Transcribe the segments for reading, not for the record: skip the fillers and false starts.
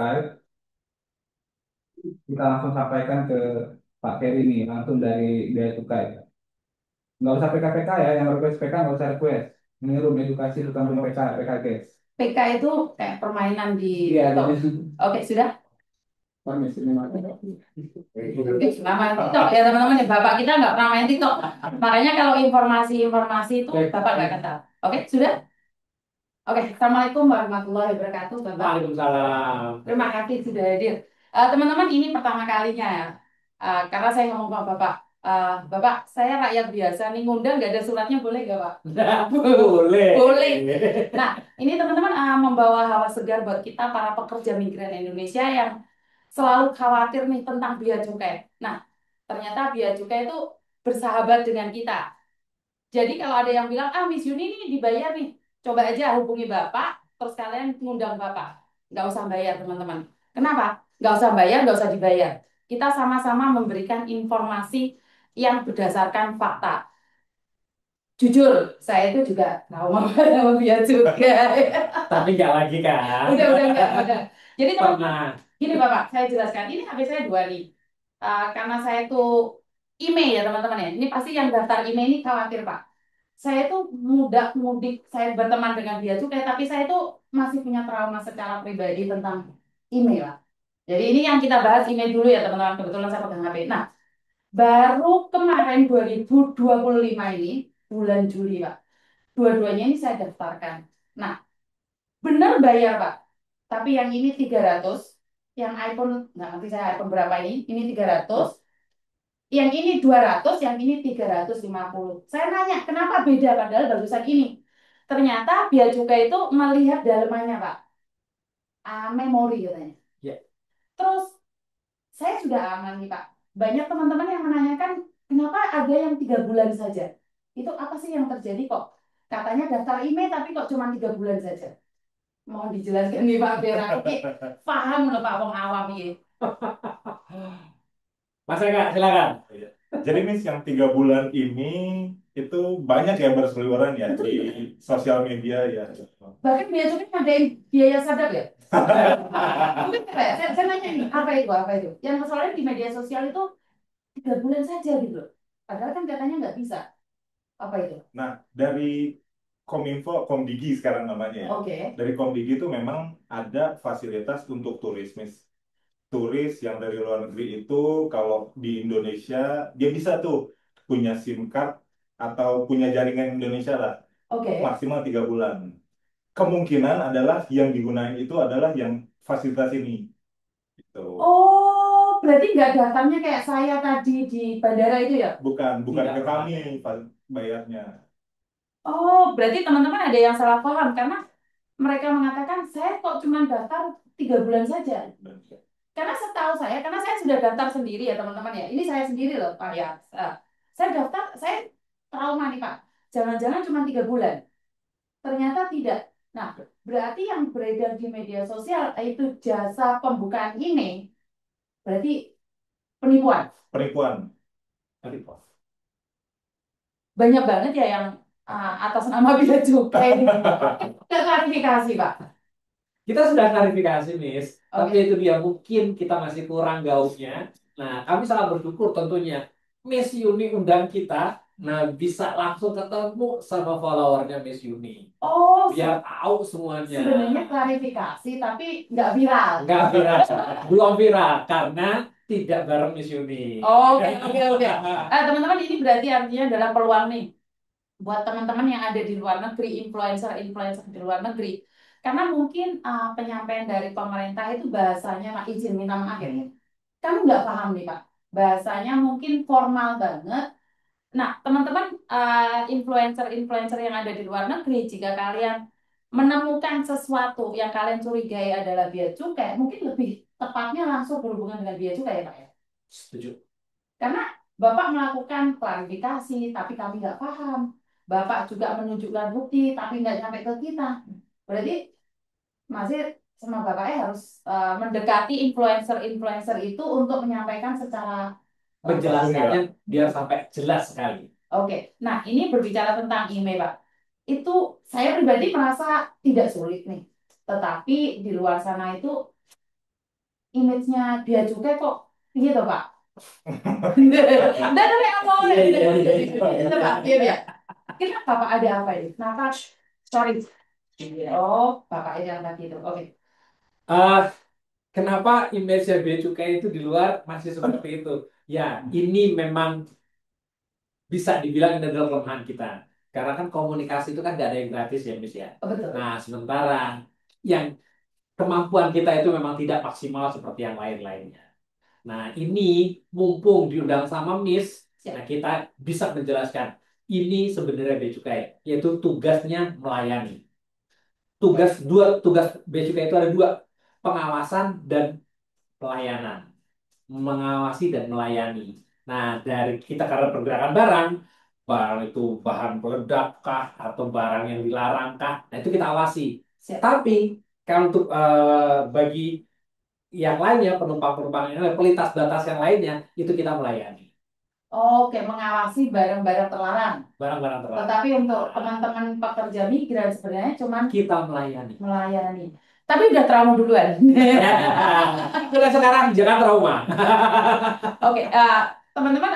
Baik, kita langsung sampaikan ke Pak Ferry nih, langsung dari Bea Cukai. Nggak usah PK-PK ya, yang request PK nggak usah request. Ini room edukasi tentang PK, PKG. PK itu kayak permainan di iya, TikTok. Jadi, oke, sudah. Permisi, ini nama TikTok ya teman-teman ya. Bapak kita nggak pernah main TikTok. Makanya kalau informasi-informasi itu Bapak nggak kenal. Oke, sudah? Oke, Assalamualaikum warahmatullahi wabarakatuh, Bapak. Waalaikumsalam. Terima kasih sudah hadir. Teman-teman, ini pertama kalinya ya. Karena saya ngomong sama Bapak. Bapak, saya rakyat biasa nih, ngundang nggak ada suratnya, boleh nggak, Pak? Boleh. Boleh. Nah, ini teman-teman membawa hawa segar buat kita para pekerja migran Indonesia yang selalu khawatir nih tentang bea cukai. Nah, ternyata bea cukai itu bersahabat dengan kita. Jadi kalau ada yang bilang, Miss Yuni ini dibayar nih, coba aja hubungi Bapak, terus kalian ngundang Bapak. Nggak usah bayar, teman-teman. Kenapa? Nggak usah bayar, nggak usah dibayar. Kita sama-sama memberikan informasi yang berdasarkan fakta. Jujur, saya itu juga trauma sama dia juga. Tapi nggak lagi kan? Udah, udah. Jadi teman-teman, gini Bapak, saya jelaskan. Ini HP saya dua nih. Karena saya tuh email ya teman-teman ya. Ini pasti yang daftar email ini khawatir Pak. Saya tuh mudik, saya berteman dengan dia juga, tapi saya tuh masih punya trauma secara pribadi tentang email. Jadi ini yang kita bahas email dulu ya teman-teman. Kebetulan saya pegang HP. Nah, baru kemarin 2025 ini, bulan Juli Pak. Dua-duanya ini saya daftarkan. Nah, benar bayar Pak. Tapi yang ini 300, yang iPhone, nggak ngerti saya iPhone berapa ini 300, yang ini 200, yang ini 350. Saya nanya, kenapa beda padahal barusan ini? Ternyata bea cukai itu melihat dalamannya, Pak. Memori katanya. Ya. Terus saya sudah aman nih, Pak. Banyak teman-teman yang menanyakan, kenapa ada yang 3 bulan saja? Itu apa sih yang terjadi kok? Katanya daftar email tapi kok cuma 3 bulan saja. Mohon dijelaskan nih Pak biar aku paham loh Pak wong awam ini. Mas Eka, silakan. Iya. Jadi Miss yang 3 bulan ini itu banyak ya berseliweran ya di sosial media ya. Bahkan biaya cukai ngadain biaya sadap ya. Mungkin apa ya? Saya nanya ini apa itu? Yang masalahnya di media sosial itu 3 bulan saja gitu. Padahal kan katanya nggak bisa. Apa itu? Nah, dari Kominfo, Komdigi sekarang namanya ya. Oke. Dari Komdigi itu memang ada fasilitas untuk turis, Miss. Turis yang dari luar negeri itu kalau di Indonesia dia bisa tuh punya SIM card atau punya jaringan Indonesia lah Oke. maksimal 3 bulan. Kemungkinan adalah yang digunakan itu adalah yang fasilitas ini. Gitu. Oh, berarti nggak datangnya kayak saya tadi di bandara itu ya? Bukan ke kami bayarnya. Oh, berarti teman-teman ada yang salah paham karena mereka mengatakan saya kok cuma daftar 3 bulan saja. Karena setahu saya, karena saya sudah daftar sendiri ya teman-teman ya. Ini saya sendiri loh Pak ya. Saya daftar, saya trauma nih Pak. Jangan-jangan cuma 3 bulan. Ternyata tidak. Nah, berarti yang beredar di media sosial itu jasa pembukaan email, berarti penipuan. Penipuan. Penipuan. Banyak banget ya yang atas nama bea cukai. Kita klarifikasi Pak. Kita sudah klarifikasi, Miss. Tapi Oke. itu dia mungkin kita masih kurang gaungnya. Nah, kami sangat bersyukur tentunya. Miss Yuni undang kita. Nah, bisa langsung ketemu sama followernya Miss Yuni. Oh, biar tahu semuanya. sebenarnya klarifikasi, tapi nggak viral. Nggak viral. Belum viral karena tidak bareng Miss Yuni. Oke. Teman-teman, ini berarti artinya adalah peluang nih buat teman-teman yang ada di luar negeri, influencer di luar negeri. Karena mungkin penyampaian dari pemerintah itu bahasanya, Pak, izin minta maaf ya. Kamu nggak paham nih, Pak. Bahasanya mungkin formal banget. Nah, teman-teman, influencer-influencer yang ada di luar negeri, jika kalian menemukan sesuatu yang kalian curigai adalah bea cukai, mungkin lebih tepatnya langsung berhubungan dengan bea cukai ya, Pak ya. Setuju. Karena Bapak melakukan klarifikasi, tapi kami nggak paham. Bapak juga menunjukkan bukti, tapi nggak sampai ke kita. Berarti masih sama Bapaknya harus mendekati influencer-influencer itu untuk menyampaikan secara Menjelaskannya biar sampai jelas sekali. Oke. Nah, ini berbicara tentang email, Pak. Itu saya pribadi merasa tidak sulit nih. Tetapi di luar sana itu image-nya Bea Cukai kok gitu Pak. Nggak ada yang mau Iya, iya, iya, gitu iya. Pak. Iya ya. Kenapa Pak ada apa ini? Kenapa? Sorry. Oh, Bapak yang tadi itu. Oke. Ah, kenapa image bea cukai itu di luar masih seperti itu? Ya, ini memang bisa dibilang ini adalah kelemahan kita. Karena kan komunikasi itu kan gak ada yang gratis ya, Miss ya. Oh, betul. Nah, sementara yang kemampuan kita itu memang tidak maksimal seperti yang lain-lainnya. Nah, ini mumpung diundang sama Miss, Siap. nah kita bisa menjelaskan ini sebenarnya bea cukai, yaitu tugasnya melayani. Tugas bea cukai itu ada dua, pengawasan dan pelayanan. Mengawasi dan melayani. Nah, dari kita karena pergerakan barang, barang itu bahan peledak kah atau barang yang dilarang kah, nah itu kita awasi. Siap. Tapi kalau untuk bagi yang lainnya, penumpang-penumpang yang lain, pelintas batas yang lainnya, itu kita melayani. Oke, mengawasi barang-barang terlarang. Barang-barang terlarang. Tetapi untuk teman-teman pekerja migran sebenarnya cuman Kita melayani. melayani. Tapi udah trauma duluan. Sudah sekarang jangan trauma. Oke, teman-teman,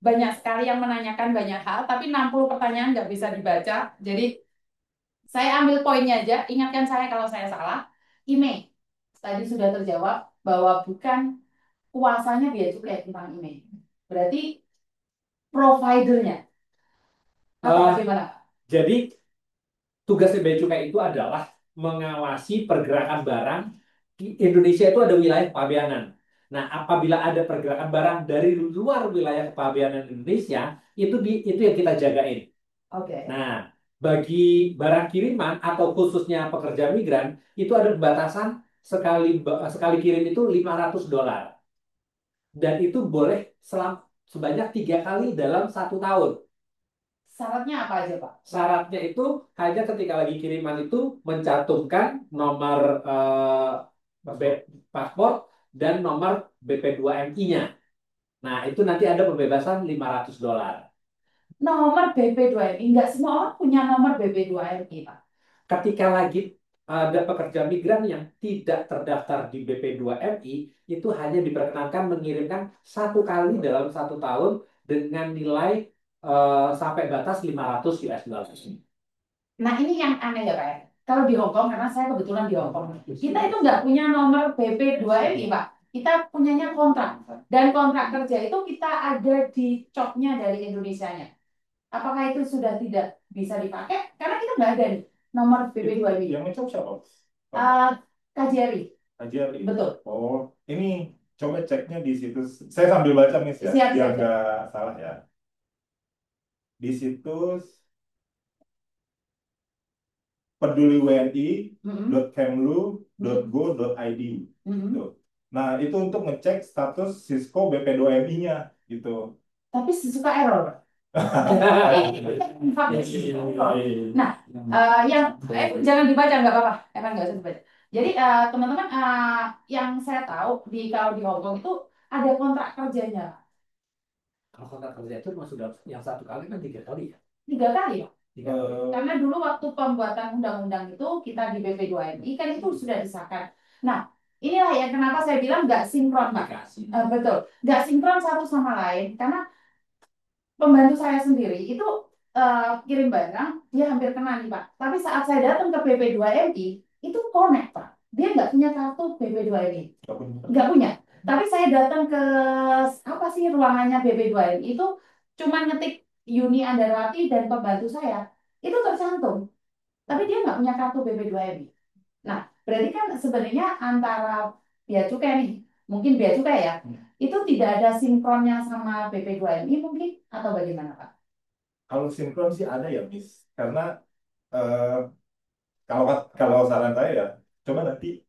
banyak sekali yang menanyakan banyak hal, tapi 60 pertanyaan nggak bisa dibaca. Jadi saya ambil poinnya aja. Ingatkan saya kalau saya salah. IMEI tadi sudah terjawab bahwa bukan kuasanya Bea Cukai tentang IMEI. Berarti providernya atau Eh, bagaimana? jadi tugasnya bea cukai itu adalah mengawasi pergerakan barang. Di Indonesia itu ada wilayah kepabeanan. Nah, apabila ada pergerakan barang dari luar wilayah kepabeanan Indonesia, itu yang kita jagain. Oke. Nah, bagi barang kiriman atau khususnya pekerja migran, itu ada batasan sekali kirim itu $500. Dan itu boleh sebanyak 3 kali dalam 1 tahun. Syaratnya apa aja, Pak? Syaratnya itu hanya ketika lagi kiriman itu mencantumkan nomor paspor dan nomor BP2MI-nya. Nah, itu nanti ada pembebasan $500. Nomor BP2MI. Nggak semua orang punya nomor BP2MI, Pak. Ketika lagi ada pekerja migran yang tidak terdaftar di BP2MI, itu hanya diperkenankan mengirimkan 1 kali dalam 1 tahun dengan nilai sampai batas $500. Nah, ini yang aneh ya, Pak. Kalau di Hong Kong, karena saya kebetulan di Hong Kong, kita itu nggak punya nomor BP2MI, Pak. Kita punyanya kontrak. Dan kontrak kerja itu kita ada di copnya dari Indonesianya. Apakah itu sudah tidak bisa dipakai? Karena kita nggak ada nih nomor BP2MI. Yang ngecop siapa? KJRI. KJRI. Betul. Oh, ini coba ceknya di situs. Saya sambil baca nih ya, Siap, biar siap. nggak salah ya. Di situs peduliwni.kemlu.go.id. Tuh. Nah, itu untuk ngecek status Cisco BP2MI-nya gitu. Tapi suka error, Pak. Nah, yang jangan dibaca nggak apa-apa, emang nggak usah dibaca. Jadi teman-teman, yang saya tahu kalau di Hong Kong itu ada kontrak kerjanya Kalau kontrak kerja itu masuk dalam yang 1 kali kan 3 kali ya? 3 kali, Pak. 3 kali. Karena dulu waktu pembuatan undang-undang itu kita di BP2MI kan itu sudah disahkan. Nah, inilah ya kenapa saya bilang nggak sinkron, Pak. Betul, nggak sinkron satu sama lain karena pembantu saya sendiri itu kirim barang, dia hampir kena nih Pak. Tapi saat saya datang ke BP2MI, itu connect Pak. Dia nggak punya kartu BP2MI. Nggak punya. Tapi saya datang ke apa sih ruangannya BP2MI itu cuma ngetik Yuni Andarwati dan pembantu saya. Itu tercantum. Tapi dia nggak punya kartu BP2MI. Nah, berarti kan sebenarnya antara bea cukai nih, mungkin bea cukai ya, itu tidak ada sinkronnya sama BP2MI mungkin atau bagaimana Pak? Kalau sinkron sih ada ya, Miss. Karena eh, kalau kalau saran saya ya, coba nanti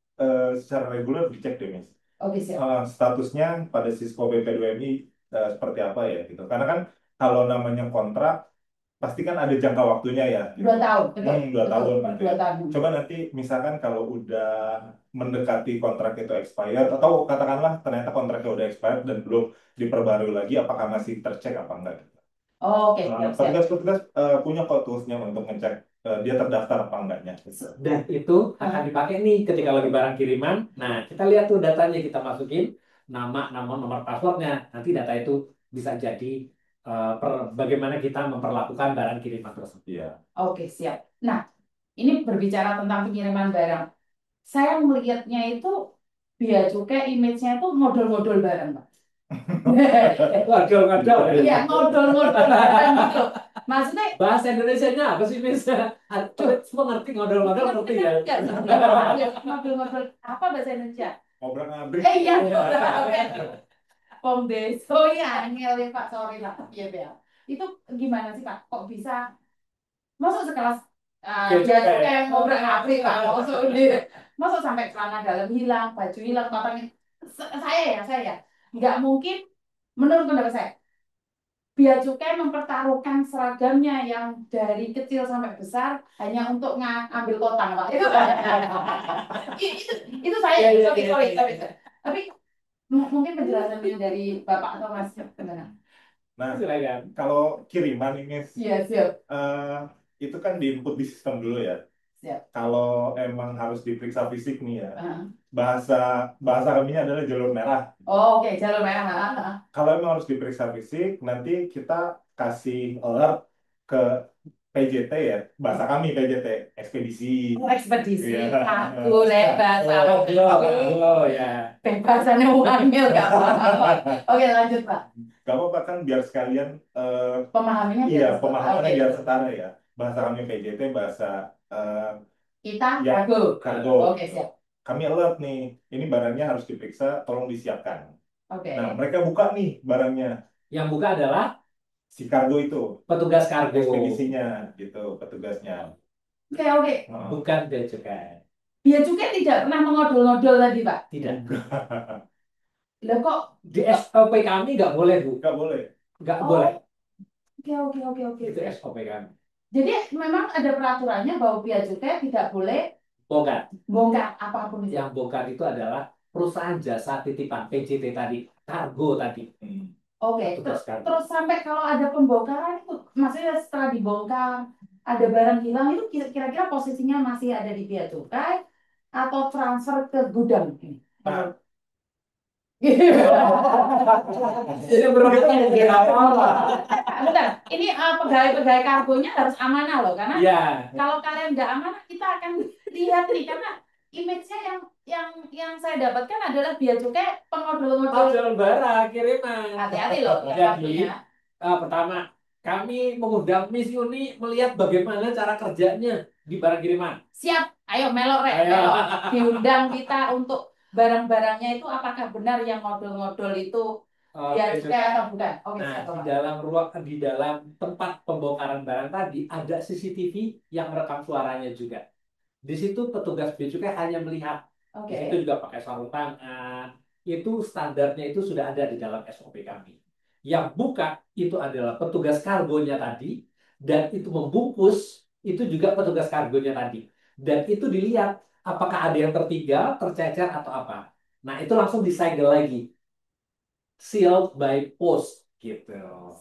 secara reguler dicek deh, Miss. Oke, siap. Statusnya pada Cisco BP2MI seperti apa ya gitu. Karena kan kalau namanya kontrak pasti kan ada jangka waktunya ya. Gitu. 2 tahun, betul. 2 tahun Pak, gitu 2 ya. tahun. Coba nanti misalkan kalau udah mendekati kontrak itu expired atau katakanlah ternyata kontraknya udah expired dan belum diperbarui lagi, apakah masih tercek apa enggak? Oke, siap, siap. Petugas-petugas punya kok toolsnya untuk ngecek dia terdaftar apa enggaknya. Dan itu akan dipakai nih ketika lagi barang kiriman. Nah, kita lihat tuh datanya, kita masukin nama, nomor passwordnya. Nanti data itu bisa jadi bagaimana kita memperlakukan barang kiriman tersebut. Iya. Oke, siap. Nah, ini berbicara tentang pengiriman barang. Saya melihatnya itu bea cukai image-nya itu model-model barang, Pak. Ngodol-ngodol. Iya, model-model barang gitu. Maksudnya, Bahasa Indonesianya apa sih, Miss? Semua ngerti ngodol-ngodol, ngerti ya? model-model apa bahasa Indonesia? Obrak-abrik. Iya, Pom Deso ya, angel ya Pak, sorry lah. Iya, ya. Itu gimana sih Pak? Kok bisa masuk sekelas Bea dia cukai. kayak ngobrol ngabrik Pak, masuk sampai celana dalam hilang, baju hilang, totalnya. Saya nggak mungkin menurut pendapat saya. Bea cukai mempertaruhkan seragamnya yang dari kecil sampai besar hanya untuk ngambil kotang Pak. Itu saya, Iya, iya, sorry, iya. tapi mungkin penjelasannya dari Bapak atau Mas gimana? Nah, Silakan. kalau kiriman ini Iya, siap. itu kan diinput di sistem dulu ya. Siap. Kalau emang harus diperiksa fisik nih ya, Ah. bahasa kaminya adalah jalur merah. Oh, oke, jalur merah. Kalau emang harus diperiksa fisik, nanti kita kasih alert ke PJT ya, bahasa kami PJT, ekspedisi. Oh, ekspedisi, Iya. aku bahasa Oh, ya. bebasannya wangil gak apa-apa. Oke, lanjut Pak. Gak apa-apa kan biar sekalian Pemahamannya iya biar pemahamannya oke. biar setara ya. Bahasa kami PJT, bahasa Kita ya, kargo. kargo. Oke, siap. Kami alert nih, ini barangnya harus diperiksa, tolong disiapkan. Oke. Nah, mereka buka nih barangnya, Yang buka adalah si kargo itu, petugas kargo. ekspedisinya gitu, petugasnya. Oke. Nah, Bukan bea cukai. Bea cukai tidak pernah mengodol-ngodol tadi, Pak. Tidak. Lah kok Di SOP kami nggak boleh, Bu. nggak boleh. Nggak Oh, boleh. oke. Itu SOP kami. Jadi memang ada peraturannya bahwa bea cukai tidak boleh Bongkar. bongkar apapun itu. Yang bongkar itu adalah perusahaan jasa titipan PJT tadi, kargo tadi. Oke, Petugas kargo. terus sampai kalau ada pembongkaran itu, maksudnya setelah dibongkar, ada barang hilang itu kira-kira posisinya masih ada di bea cukai atau transfer ke gudang ini? Nah, Jadi berobatnya jadi apa? Bentar, ini pegawai-pegawai kargonya harus amanah loh, karena Iya. kalau kalian nggak amanah kita akan lihat nih, karena image-nya yang saya dapatkan adalah bea cukai pengodol-ngodol. Jual barang kiriman. Hati-hati loh ya Jadi, kartunya. pertama, kami mengundang Miss Yuni melihat bagaimana cara kerjanya di barang kiriman. Siap, ayo melok rek, Ayo. melok. Diundang kita untuk barang-barangnya itu apakah benar yang ngodol-ngodol itu bea Oke, cukai atau bukan? Oke, Nah, siap, di Pak. dalam di dalam tempat pembongkaran barang tadi ada CCTV yang merekam suaranya juga. Di situ petugas bea cukai hanya melihat. Di Oke. situ juga pakai sarung tangan. Itu standarnya itu sudah ada di dalam SOP kami. Yang buka itu adalah petugas kargonya tadi dan itu membungkus itu juga petugas kargonya tadi. Dan itu dilihat apakah ada yang tertinggal, tercecer atau apa. Nah, itu langsung disegel lagi. Sealed by post gitu.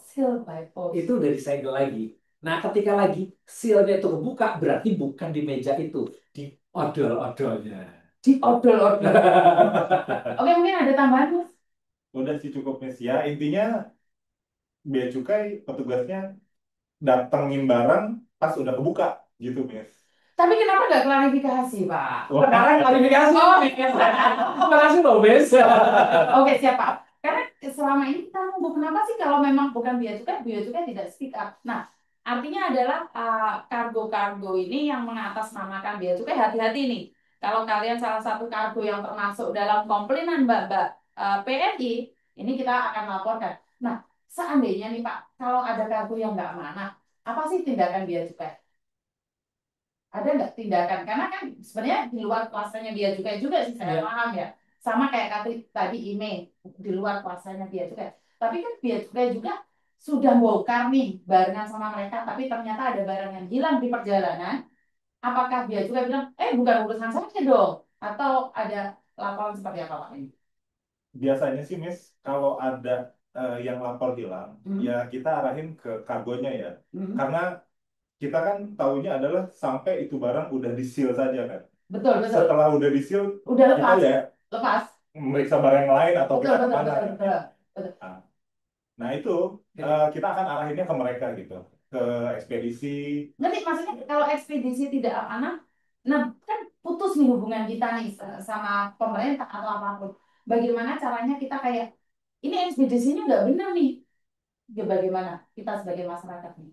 Seal by post. Itu dari segel lagi. Nah, ketika lagi sealnya itu kebuka, berarti bukan di meja itu, di odol-odolnya. Di odol-odol. Oke, mungkin ada tambahan, Mas? udah sih cukup Miss. Ya, intinya bea cukai petugasnya datengin barang pas udah kebuka gitu Miss. Tapi kenapa nggak klarifikasi, Pak? Sekarang klarifikasi. Oh. Makasih loh, Bes. Oke, siap, Pak. Karena selama ini kita nunggu kenapa sih kalau memang bukan bea cukai tidak speak up. Nah, artinya adalah kargo-kargo ini yang mengatasnamakan bea cukai, hati-hati nih. Kalau kalian salah satu kargo yang termasuk dalam komplainan Mbak PNI, ini kita akan laporkan. Nah, seandainya nih Pak, kalau ada kargo yang nggak amanah, apa sih tindakan bea cukai? Ada nggak tindakan? Karena kan sebenarnya di luar kuasanya bea cukai juga sih saya Iya. paham ya. Sama kayak tadi email di luar kuasanya bea cukai. Tapi kan bea cukai juga sudah bongkar nih barengan sama mereka, tapi ternyata ada barang yang hilang di perjalanan. Apakah bea cukai bilang, bukan urusan saya dong? Atau ada laporan seperti apa Pak ini? Biasanya sih Miss, kalau ada yang lapor hilang, Hmm. ya kita arahin ke kargonya ya. Hmm. Karena kita kan taunya adalah sampai itu barang udah di-seal saja kan. Betul, betul. Setelah udah di-seal, Udah kita lepas, ya lepas. memeriksa barang yang lain atau Betul, kita betul, kemana betul, kan. betul, betul. Nah, nah itu kita akan arahinnya ke mereka gitu, ke ekspedisi. Nanti maksudnya kalau ekspedisi tidak amanah, nah kan putus nih hubungan kita nih sama pemerintah atau apapun. Bagaimana caranya kita kayak ini ekspedisinya nggak benar nih. Ya, bagaimana kita sebagai masyarakat nih?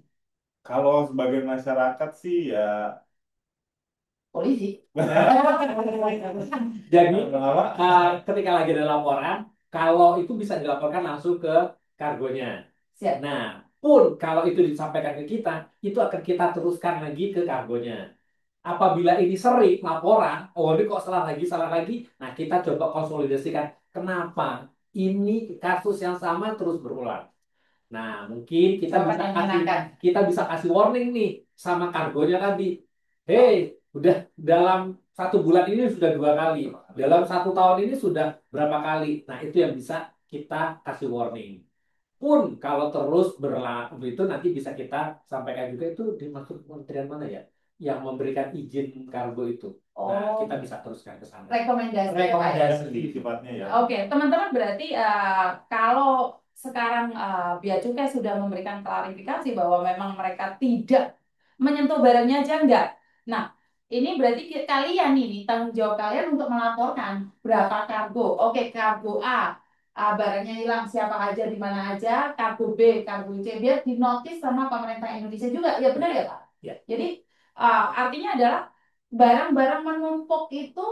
Kalau sebagai masyarakat sih ya Polisi. Jadi lama ketika lagi ada laporan, kalau itu bisa dilaporkan langsung ke kargonya. Siap. Nah, pun kalau itu disampaikan ke kita, itu akan kita teruskan lagi ke kargonya. Apabila ini sering laporan, oh ini kok salah lagi, nah kita coba konsolidasikan kenapa ini kasus yang sama terus berulang. Nah, mungkin Jawaban yang menyenangkan. kita bisa kasih warning nih sama kargonya tadi. Hei, udah dalam 1 bulan ini sudah 2 kali, dalam 1 tahun ini sudah berapa kali. Nah, itu yang bisa kita kasih warning. Pun kalau terus berlaku itu nanti bisa kita sampaikan juga itu dimaksud kementerian mana ya? Yang memberikan izin kargo itu. Nah, Oh, kita bisa teruskan ke sana. rekomendasi ya, Pak ya? Rekomendasi. sifatnya ya. Oke, teman-teman berarti kalau sekarang Bea Cukai sudah memberikan klarifikasi bahwa memang mereka tidak menyentuh barangnya aja enggak. Nah, ini berarti kalian ini tanggung jawab kalian untuk melaporkan berapa kargo. Oke, kargo A, barangnya hilang siapa aja di mana aja, kargo B, kargo C biar dinotis sama pemerintah Indonesia juga. Ya benar ya, Pak? Ya. Jadi artinya adalah barang-barang menumpuk itu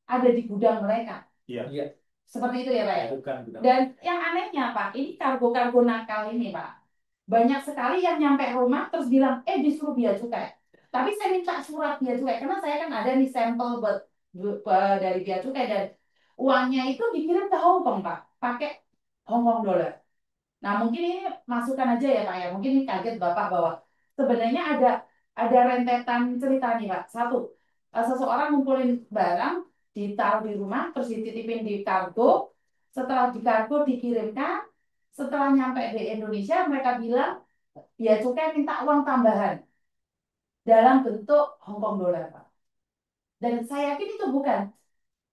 ada di gudang mereka. Iya. Iya. Seperti itu ya Pak ya? Bukan gudang. Dan yang anehnya Pak, ini kargo-kargo nakal ini Pak. Banyak sekali yang nyampe rumah terus bilang, disuruh bea cukai. Tapi saya minta surat bea cukai, karena saya kan ada nih sampel buat dari bea cukai dan uangnya itu dikirim ke Hong Kong Pak, pakai Hong Kong dollar. Nah, mungkin ini masukan aja ya Pak ya. Mungkin ini kaget Bapak bahwa sebenarnya ada rentetan cerita nih Pak. Satu, seseorang ngumpulin barang, ditaruh di rumah, terus dititipin di kargo. Setelah di kargo dikirimkan, setelah nyampe di Indonesia, mereka bilang, ya cukai minta uang tambahan dalam bentuk Hong Kong dollar Pak. Dan saya yakin itu bukan.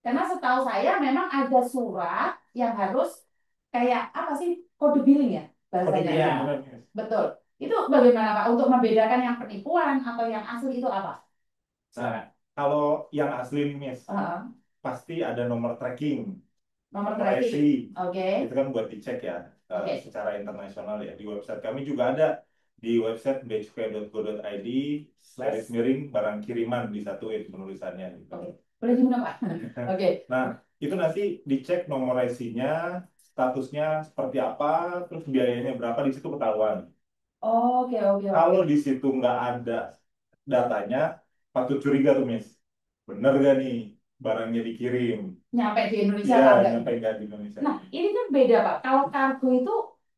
Karena setahu saya memang ada surat yang harus kayak apa sih kode billing ya bahasanya. Iya. Betul. Itu bagaimana Pak untuk membedakan yang penipuan atau yang asli itu apa? Nah, kalau yang asli nih, Miss, Heeh. pasti ada nomor tracking, Nomor nomor tracking. IC. Oke. Itu kan buat dicek ya, Oke. secara internasional ya. Di website kami juga ada, di website beacukai.go.id / barang kiriman disatuin penulisannya gitu. Oke. Boleh gimana Pak? Oke. Nah, itu nanti dicek nomor IC-nya, statusnya seperti apa, terus biayanya berapa, di situ ketahuan. Oke, oke, oke. Kalau di situ nggak ada datanya, patut curiga tuh, Miss. Bener gak nih barangnya dikirim? Nyampe di Indonesia Iya, apa enggak? nyampe nggak di Indonesia? Nah, ini kan beda Pak. Kalau kargo itu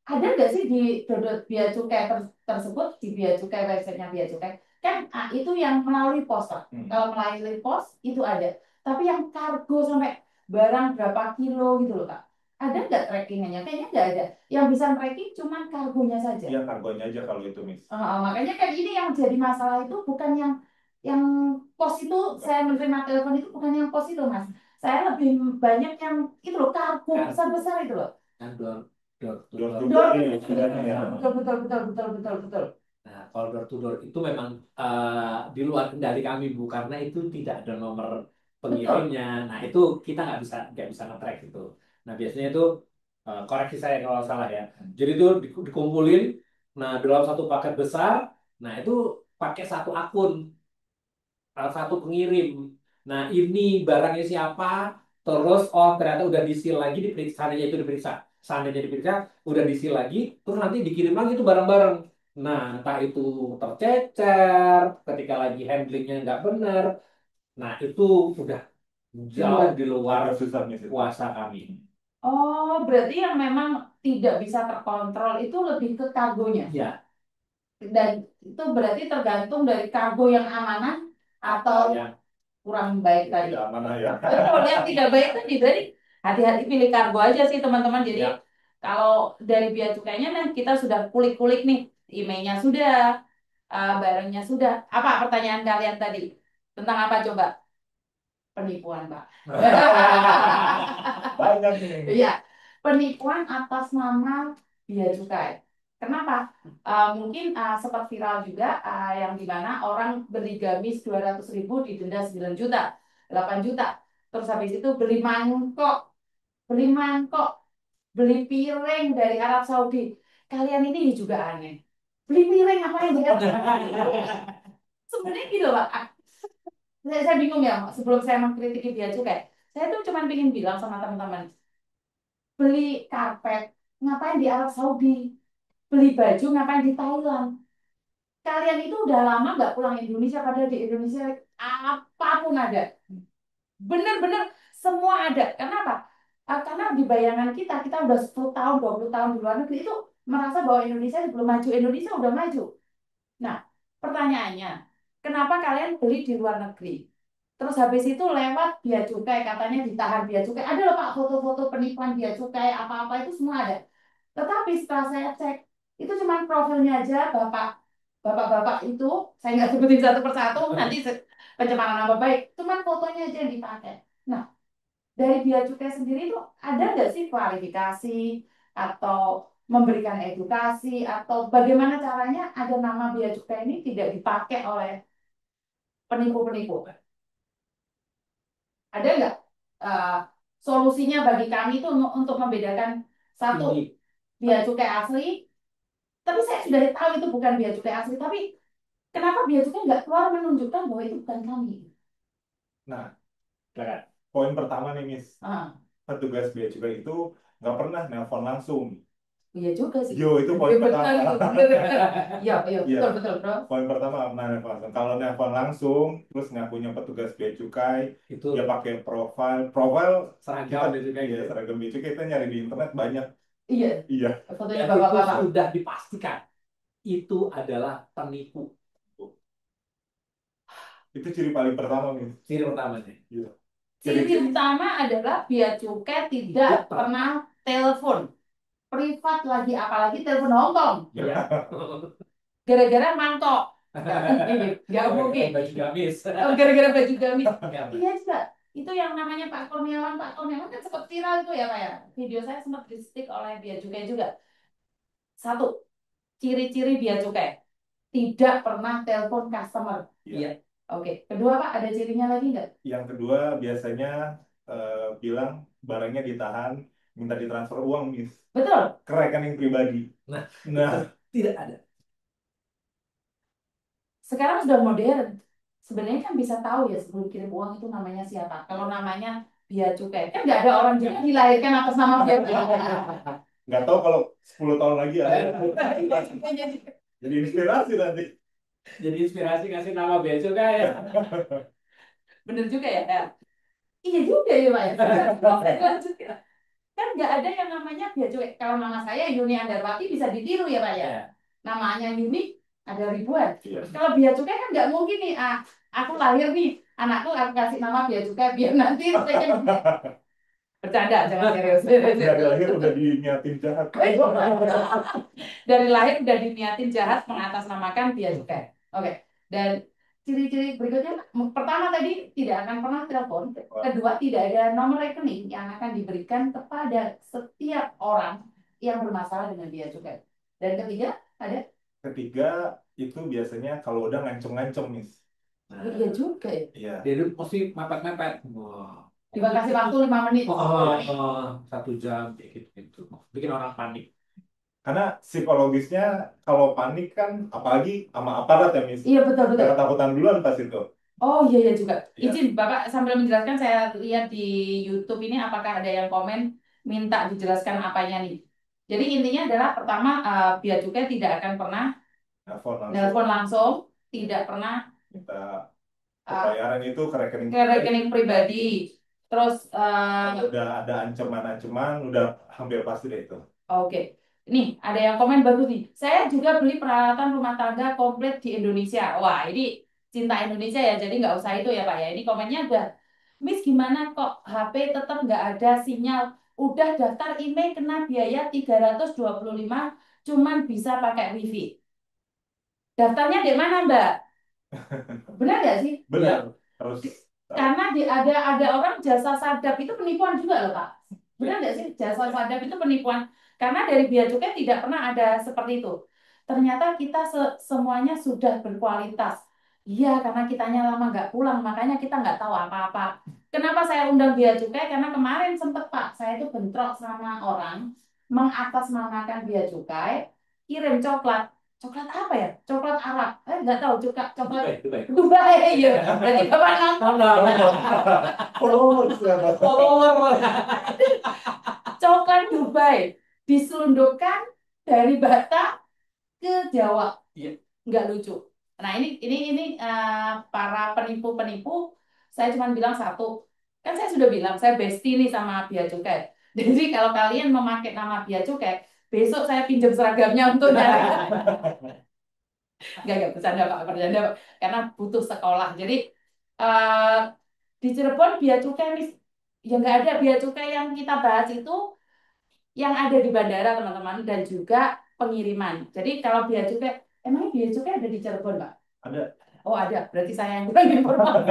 ada nggak sih di dodot bea cukai tersebut di bea cukai websitenya bea cukai? Kan itu yang melalui pos Pak. Kalau melalui pos itu ada. Tapi yang kargo sampai barang berapa kilo gitu loh Pak. Ada nggak trackingannya? Kayaknya nggak ada. Yang bisa tracking cuma kargonya saja. Iya, kargonya aja kalau itu, Miss. Makanya kan ini yang jadi masalah itu bukan yang pos itu saya menerima telepon itu bukan yang pos itu Mas. Saya lebih banyak yang itu loh kargo besar-besar itu loh. Kan door door to Door to door. door ini istilahnya ya. Betul, betul, betul, betul, betul, betul. Nah, kalau door to door itu memang di luar kendali kami Bu, karena itu tidak ada nomor pengirimnya. Nah, itu kita nggak bisa nge-track itu. Nah, biasanya itu koreksi saya kalau salah ya. Jadi itu dikumpulin, nah dalam satu paket besar, nah itu pakai satu akun, satu pengirim. Nah, ini barangnya siapa? Terus oh ternyata udah disil lagi, diperiksa, seandainya itu diperiksa, seandainya diperiksa, udah disil lagi, terus nanti dikirim lagi itu barang-barang. Nah, entah itu tercecer, ketika lagi handlingnya nggak benar, nah itu udah jauh di luar Agak susah, Miss, itu. kuasa kami. Oh, berarti yang memang tidak bisa terkontrol itu lebih ke kargonya. Ya, Dan itu berarti tergantung dari kargo yang amanah atau ya. kurang baik tadi. Tidak mana ya. Betul, yang tidak baik tadi. Jadi hati-hati pilih kargo aja sih teman-teman. Jadi Ya. kalau dari bea cukainya nah kita sudah kulik-kulik nih, emailnya sudah, barangnya sudah. Apa pertanyaan kalian tadi? Tentang apa coba? Penipuan, Pak. Banyak nih. Iya, penipuan atas nama bea cukai. Kenapa? Mungkin sempat viral juga yang dimana orang beli gamis 200.000 didenda 9 juta, 8 juta. Terus habis itu beli mangkok, beli piring dari Arab Saudi. Kalian ini juga aneh. Beli piring apa yang dari Arab Saudi? Sebenarnya gitu, Pak. Saya bingung ya, sebelum saya mengkritik bea cukai. Saya tuh cuma ingin bilang sama teman-teman, beli karpet, ngapain di Arab Saudi? Beli baju, ngapain di Thailand? Kalian itu udah lama nggak pulang Indonesia, padahal di Indonesia apapun ada. Bener-bener semua ada. Kenapa? Karena di bayangan kita udah 10 tahun, 20 tahun di luar negeri itu merasa bahwa Indonesia belum maju. Indonesia udah maju. Nah, pertanyaannya, kenapa kalian beli di luar negeri? Terus habis itu lewat bea cukai, katanya ditahan bea cukai. Ada loh Pak foto-foto penipuan bea cukai, apa-apa itu semua ada. Tetapi setelah saya cek, itu cuma profilnya aja bapak-bapak itu, saya nggak sebutin satu persatu, nanti pencemaran nama baik. Cuma fotonya aja yang dipakai. Nah, dari bea cukai sendiri itu ada nggak sih klarifikasi atau memberikan edukasi atau bagaimana caranya agar nama bea cukai ini tidak dipakai oleh penipu-penipu? Ada nggak uh, solusinya bagi kami itu untuk membedakan satu Ini bea cukai asli, tapi saya sudah tahu itu bukan bea cukai asli, tapi kenapa bea cukai nggak keluar menunjukkan bahwa itu bukan kami? Nah, silakan. poin pertama nih, Miss. Ah, Petugas bea cukai itu nggak pernah nelpon langsung. iya juga sih. Yo, itu poin Betul, pertama. betul. Iya, iya, Iya, betul, betul, bro. poin pertama pernah nelpon langsung. Kalau nelpon langsung, terus ngakunya petugas bea cukai, Itu dia pakai profile kita, seragam dan juga iya, gitu. seragam bea cukai kita nyari di internet banyak. Iya, Iya, fotonya Dan itu bapak-bapak. sudah dipastikan itu adalah penipu. itu ciri paling pertama, Miss. Ciri pertamanya. Iya. Ciri utama adalah bea cukai tidak pernah telepon privat lagi, apalagi telepon Hongkong. Iya. Gara-gara mangkok. Nggak mungkin. Baju gamis. Gara-gara baju gamis. Iya, Mbak. Iya juga. Itu yang namanya Pak Kurniawan. Pak Kurniawan kan sempat viral itu ya Pak ya. Video saya sempat di-stick oleh bea cukai juga. Satu, ciri-ciri bea cukai. Tidak pernah telepon customer. Iya. Oke. Kedua Pak, ada cirinya lagi nggak? Yang kedua biasanya bilang barangnya ditahan, minta ditransfer uang, Miss, Betul. ke rekening pribadi. Nah, Nah, tidak ada. Sekarang sudah modern. Sebenarnya kan bisa tahu ya sebelum kirim uang itu namanya siapa. Kalau namanya bea cukai, kan nggak ada orang juga dilahirkan atas nama bea cukai. nggak tahu kalau 10 tahun lagi ada. Jadi inspirasi nanti. Jadi inspirasi ngasih nama bea cukai ya. Bener juga ya. Ya. Iya juga ya Pak ya. Lanjut ya. Kan nggak ada yang namanya bea cukai. Kalau nama saya Yuni Andarwati bisa ditiru ya Pak ya. Ya. Namanya Yuni ada ribuan. Iya. Kalau bea cukai kan nggak mungkin nih. Aku lahir nih, anakku aku kasih nama bea cukai biar nanti saya bercanda, jangan serius. Dari lahir udah diniatin jahat. Dari lahir udah diniatin jahat mengatasnamakan bea cukai. Oke. Dan ciri-ciri berikutnya, pertama tadi tidak akan pernah telepon. Kedua, tidak ada nomor rekening yang akan diberikan kepada setiap orang yang bermasalah dengan bea cukai. Dan ketiga, ada? Ketiga, itu biasanya kalau udah ngancem-ngancem, Miss. Iya juga ya. Iya. Dia itu mesti mepet-mepet. Wah. Dikasih waktu 5 menit. Oh, 1 jam kayak gitu. Bikin orang panik. Karena psikologisnya kalau panik kan, apalagi sama aparat ya, Miss. Iya betul betul. Ketakutan duluan pas itu. Oh iya iya juga. Iya. Izin Bapak sambil menjelaskan, saya lihat di YouTube ini apakah ada yang komen minta dijelaskan apanya nih. Jadi intinya adalah pertama bea cukai tidak akan pernah nelpon langsung, tidak pernah minta pembayaran itu ke rekening ke rekening pribadi. Terus udah ada ancaman-ancaman, udah hampir pasti deh itu. oke. Nih, ada yang komen bagus nih. Saya juga beli peralatan rumah tangga komplit di Indonesia. Wah, ini cinta Indonesia ya, jadi nggak usah itu ya Pak ya. Ini komennya udah, Miss gimana kok HP tetap nggak ada sinyal? Udah daftar email kena biaya 325, cuman bisa pakai WiFi. Daftarnya di mana, Mbak? Benar nggak sih? Benar. Harus Karena ada orang jasa sadap itu penipuan juga loh, Pak. Benar nggak sih? Jasa sadap itu penipuan. Karena dari Bea Cukai tidak pernah ada seperti itu. Ternyata kita semuanya sudah berkualitas. Iya, karena kitanya lama nggak pulang, makanya kita nggak tahu apa-apa. Kenapa saya undang Bea Cukai? Karena kemarin sempet Pak, saya itu bentrok sama orang mengatasnamakan Bea Cukai, kirim coklat. Coklat apa ya? Coklat Arab. Nggak tahu, coklat Dubai. Dubai. Ya. Berarti Bapak nonton. followers ya, Pak. Follower. Coklat Dubai diselundupkan dari Batam ke Jawa. Iya. Nggak lucu. Nah, ini para penipu-penipu, saya cuma bilang satu. Kan saya sudah bilang, saya bestie nih sama Bea Cukai. Jadi kalau kalian memakai nama Bea Cukai, besok saya pinjam seragamnya untuk nyari. Enggak, bercanda Pak, bercanda Pak. Karena butuh sekolah. Jadi eh, di Cirebon Bea Cukai, ya nggak ada Bea Cukai yang kita bahas itu yang ada di bandara teman-teman dan juga pengiriman. Jadi kalau Bea Cukai, emangnya Bea Cukai ada di Cirebon Pak? Ada. Oh ada, berarti saya yang kurang informasi.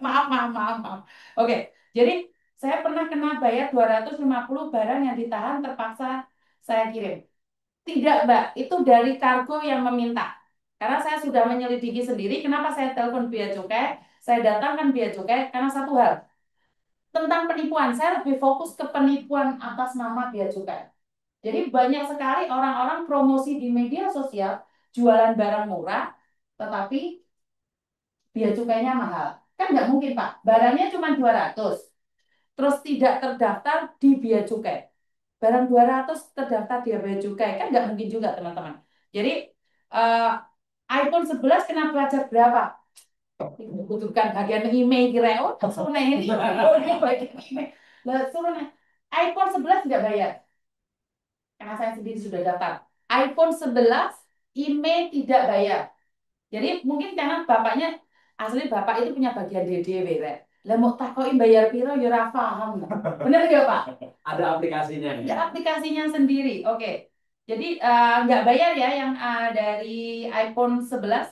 Maaf. Oke, jadi saya pernah kena bayar 250 barang yang ditahan terpaksa saya kirim. Tidak, Mbak. Itu dari kargo yang meminta. Karena saya sudah menyelidiki sendiri, kenapa saya telepon Bea Cukai, saya datangkan Bea Cukai, karena satu hal, tentang penipuan. Saya lebih fokus ke penipuan atas nama Bea Cukai. Jadi banyak sekali orang-orang promosi di media sosial, jualan barang murah, tetapi Bea Cukainya mahal. Kan nggak mungkin, Pak. Barangnya cuma 200, terus tidak terdaftar di Bea Cukai. Barang 200 terdaftar di Bea Cukai, kan nggak mungkin juga, teman-teman. Jadi, eh, iPhone 11 kena pajak berapa? Dibutuhkan bagian email kira, oh, suruh ini, oh, ini bagian email. Lah, suruh iPhone 11 tidak bayar. Karena saya sendiri sudah daftar. iPhone 11 email tidak bayar. Jadi mungkin karena bapaknya asli bapak itu punya bagian DDW, Rek. Lah mau takoin bayar piro ya ora paham. Bener nggak Pak? Ada aplikasinya. Ada aplikasinya sendiri. Oke. Jadi nggak bayar ya yang dari iPhone 11.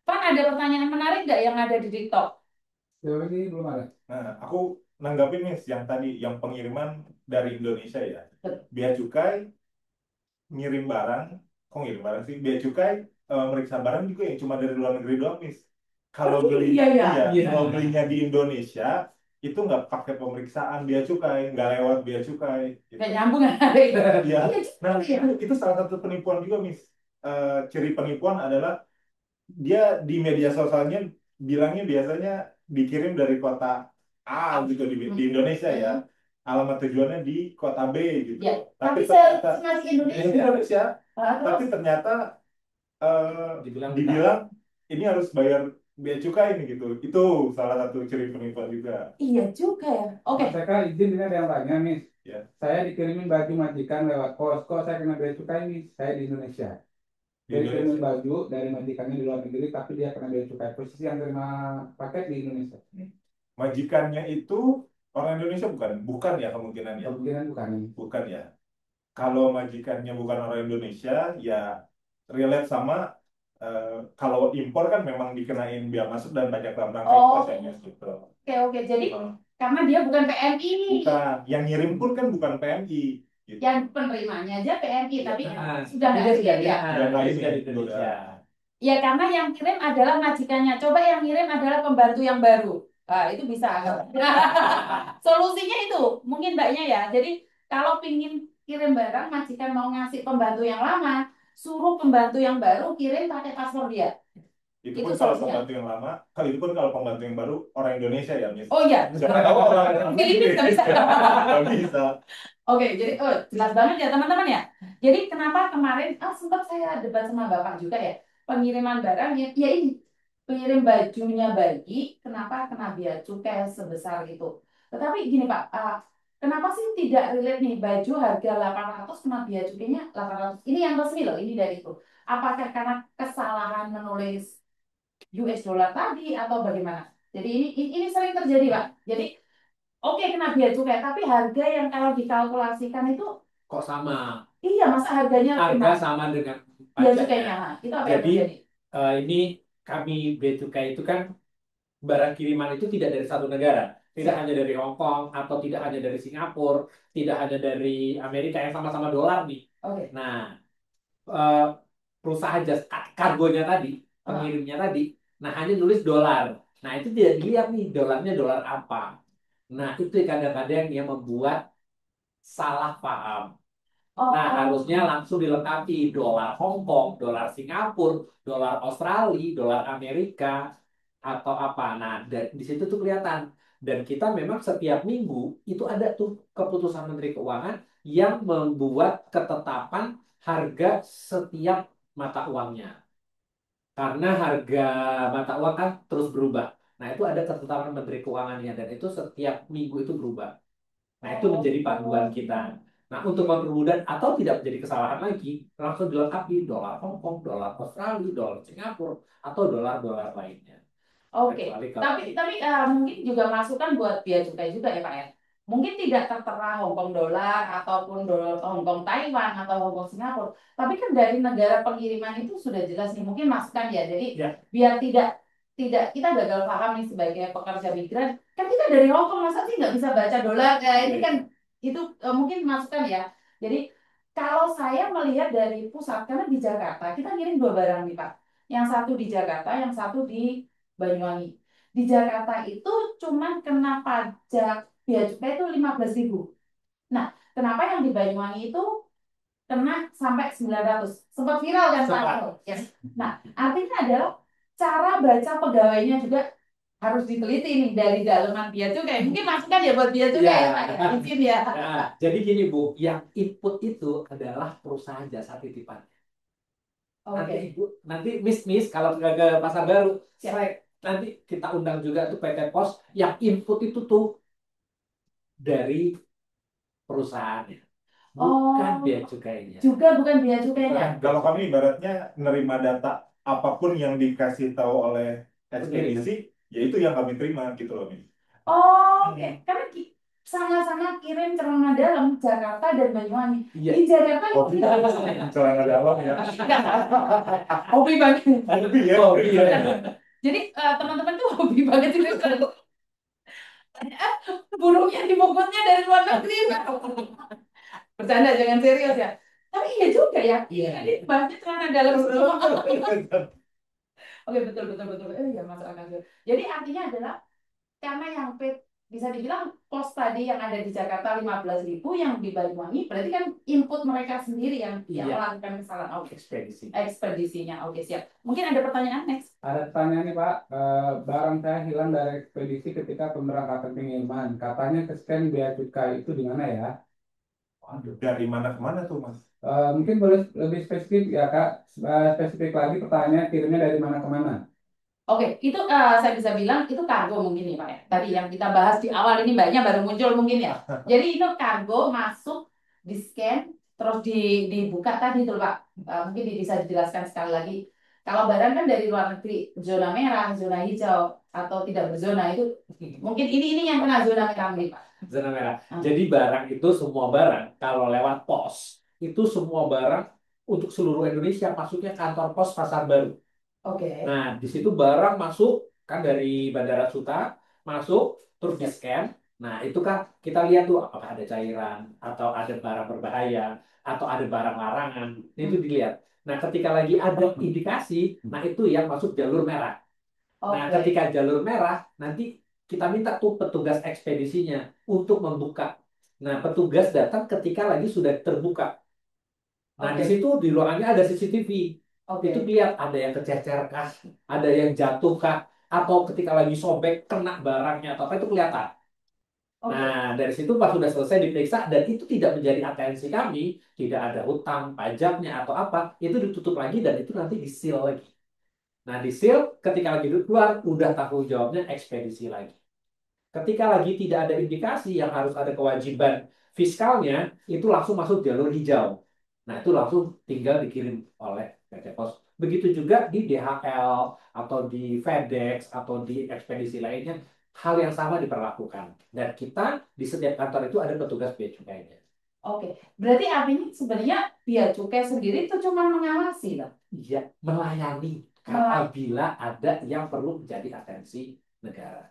Pan ada pertanyaan menarik nggak yang ada di TikTok? Sejauh ini belum ada. Nah, aku nanggapin nih yang tadi, yang pengiriman dari Indonesia ya. Bea Cukai ngirim barang, kok ngirim barang sih? Bea Cukai meriksa barang juga yang cuma dari luar negeri doang, Miss. Kalau Oh, beli, iya, ya. Iya. kalau belinya di Indonesia itu nggak pakai pemeriksaan Bea Cukai, nggak lewat Bea Cukai. Gitu. Nggak nyambung ada itu. Iya. Iya, Nah, iya. itu salah satu penipuan juga, Miss. Ciri penipuan adalah dia di media sosialnya bilangnya biasanya dikirim dari kota A gitu di Indonesia ya. Alamat tujuannya di kota B gitu. Ya, tapi ternyata masih di Indonesia. Indonesia, Terus, tapi ternyata dibilang ini harus bayar bea cukai ini gitu. Itu salah satu ciri penipuan juga. iya juga ya. Oke. Mas Eka izin ini ada yang tanya, Miss. Ya. Saya dikirimin baju majikan lewat pos. Kok saya kena bea cukai, Miss? Saya di Indonesia. Di Dia dikirimin Indonesia. baju dari majikannya di luar negeri, tapi dia kena bea cukai. Posisi yang terima paket di Indonesia. Majikannya itu orang Indonesia bukan? Bukan ya kemungkinan ya. Kemungkinan bukan ini. Bukan ya. Kalau majikannya bukan orang Indonesia, ya relate sama kalau impor kan memang dikenain bea masuk dan pajak dalam rangka Oh. impor ya, gitu. Oke. Jadi karena dia bukan PMI, Bukan, yang ngirim pun kan bukan PMI. Gitu. yang penerimanya aja PMI, tapi Ah, sudah nggak dia ada sudah ya. Sudah nggak ini, sudah di sudah. Indonesia. Ya karena yang kirim adalah majikannya. Coba yang kirim adalah pembantu yang baru. Nah, itu bisa. Solusinya itu mungkin mbaknya ya. Jadi kalau pingin kirim barang, majikan mau ngasih pembantu yang lama, suruh pembantu yang baru kirim pakai paspor dia. Itu Itu pun kalau solusinya. pembantu yang lama, kalau itu pun kalau pembantu yang baru orang Indonesia ya, Miss. Oh iya. Siapa tahu orang Filipina nggak bisa. Nggak bisa. Oke, jadi jelas banget ya teman-teman ya. Jadi kenapa kemarin sempat saya debat sama Bapak juga ya, pengiriman barang ya ini pengirim bajunya bayi, kenapa kena bea cukai sebesar itu? Tetapi gini Pak, kenapa sih tidak relate nih baju harga 800 kena bea cukainya 800? Ini yang resmi loh, ini dari itu. Apakah karena kesalahan menulis US dollar tadi atau bagaimana? Jadi ini sering terjadi Pak. Jadi oke kena bea cukai, tapi harga yang kalau dikalkulasikan itu Kok sama? iya masa harganya lebih Harga mahal sama dengan bea pajaknya. cukainya. Nah, itu apa yang Jadi terjadi? ini kami bea cukai itu kan barang kiriman itu tidak dari satu negara, tidak hanya dari Hong Kong atau tidak hanya dari Singapura, tidak hanya dari Amerika yang sama-sama dolar nih. Oke. Nah, eh, perusahaan jasa kargonya tadi, Ah. pengirimnya tadi, nah hanya nulis dolar. Nah itu tidak dilihat nih dolarnya dolar apa. Nah itu kadang-kadang yang membuat salah paham. Nah, Oh, harusnya langsung dilengkapi dolar Hong Kong, dolar Singapura, dolar Australia, dolar Amerika, atau apa. Nah, di situ tuh kelihatan. Dan kita memang setiap minggu itu ada tuh keputusan Menteri Keuangan yang membuat ketetapan harga setiap mata uangnya. Karena harga mata uang kan terus berubah. Nah, itu ada ketetapan Menteri Keuangannya dan itu setiap minggu itu berubah. Nah, itu menjadi panduan kita. Nah, untuk mempermudah atau tidak menjadi kesalahan lagi, langsung dilengkapi dolar Hong Kong, dolar Australia, dolar Singapura, atau dolar-dolar lainnya. oke. Kecuali kalau Tapi mungkin juga masukan buat bea cukai juga ya Pak ya. Mungkin tidak tertera Hong Kong dolar ataupun dolar Hong Kong Taiwan atau Hong Kong Singapura. Tapi kan dari negara pengiriman itu sudah jelas nih. Mungkin masukan ya. Jadi ya, biar tidak kita gagal paham nih sebagai pekerja migran. Kan kita dari Hong Kong masa sih nggak bisa baca dolar? Ini kan itu mungkin masukan ya. Jadi kalau saya melihat dari pusat, karena di Jakarta kita ngirim dua barang nih Pak. Yang satu di Jakarta, yang satu di Banyuwangi. Di Jakarta itu cuman kena pajak bea cukai itu 15.000. Nah, kenapa yang di Banyuwangi itu kena sampai 900? Sempat viral kan Pak? Sempat. Yes. Nah, artinya adalah cara baca pegawainya juga harus diteliti nih dari dalaman bea cukai. Mungkin masukan ya buat bea cukai ya Pak. Ya. Mungkin ya. Nah, jadi gini Bu, yang input itu adalah perusahaan jasa titipan. Nanti Oke. Ibu, nanti Miss kalau ke Pasar Baru, Siap. nanti kita undang juga tuh PT Pos yang input itu tuh dari perusahaannya, bukan Oh, bea cukainya. juga bukan bea cukainya. Bukan. Kalau kami ibaratnya nerima data apapun yang dikasih tahu oleh ekspedisi, ya itu yang kami terima gitu loh, Mi. Oh, oke. Karena sama-sama kirim celana dalam Jakarta dan Banyuwangi. Iya. Di Jakarta Oh, celana dalam ya. hobi banget. Hobi ya. Oh, iya. Jadi teman-teman tuh hobi banget itu kalau burungnya dibungkusnya dari luar negeri. Bercanda, jangan serius ya. Tapi iya juga ya. Iya. Jadi bahasnya celana dalam semua. Oke, betul betul betul. Ya masuk akal. Jadi artinya adalah karena yang bisa dibilang pos tadi yang ada di Jakarta 15.000, yang di Banyuwangi berarti kan input mereka sendiri yang Iya. melakukan kesalahan. Oke, Ekspedisi. ekspedisinya. Oke, siap. Mungkin ada pertanyaan next. Ada pertanyaan nih Pak, barang saya hilang dari ekspedisi ketika pemberangkatan pengiriman. Katanya ke scan bea cukai itu di mana ya? Waduh, dari mana ke mana tuh, Mas? Mungkin boleh lebih spesifik ya Kak, spesifik lagi pertanyaan kirimnya dari mana ke mana? Oke, itu saya bisa bilang itu kargo mungkin nih Pak ya. Tadi yang kita bahas di awal ini banyak baru muncul mungkin ya. Jadi itu kargo masuk, di scan, terus dibuka tadi tuh Pak. Mungkin bisa dijelaskan sekali lagi. Kalau barang kan dari luar negeri, zona merah, zona hijau, atau tidak berzona itu mungkin ini yang kena zona merah nih Pak. Zona merah. Jadi barang itu semua barang kalau lewat pos itu semua barang untuk seluruh Indonesia masuknya kantor pos Pasar Baru. Oke. Nah, di situ barang masuk kan dari Bandara Suta masuk terus di scan. Nah, itu kan kita lihat tuh apakah ada cairan atau ada barang berbahaya atau ada barang larangan. Itu dilihat. Nah, ketika lagi ada indikasi, nah itu yang masuk jalur merah. Nah, Oke. ketika jalur merah, nanti kita minta tuh petugas ekspedisinya untuk membuka. Nah, petugas datang ketika lagi sudah terbuka. Nah, di Oke. situ di ruangannya ada CCTV. Oke. Itu lihat ada yang kececer kah, ada yang jatuh kah, atau ketika lagi sobek kena barangnya atau apa itu kelihatan. Oke. Nah, dari situ pas sudah selesai diperiksa dan itu tidak menjadi atensi kami, tidak ada hutang, pajaknya atau apa, itu ditutup lagi dan itu nanti di-seal lagi. Nah, di-seal ketika lagi keluar udah tanggung jawabnya ekspedisi lagi. Ketika lagi tidak ada indikasi yang harus ada kewajiban fiskalnya, itu langsung masuk jalur hijau. Nah, itu langsung tinggal dikirim oleh PT Pos. Begitu juga di DHL atau di FedEx atau di ekspedisi lainnya, hal yang sama diperlakukan. Dan kita di setiap kantor itu ada petugas bea cukainya. Oke. Berarti artinya sebenarnya bea cukai sendiri itu cuma mengawasi loh. Iya, melayani. apabila ada yang perlu menjadi atensi negara.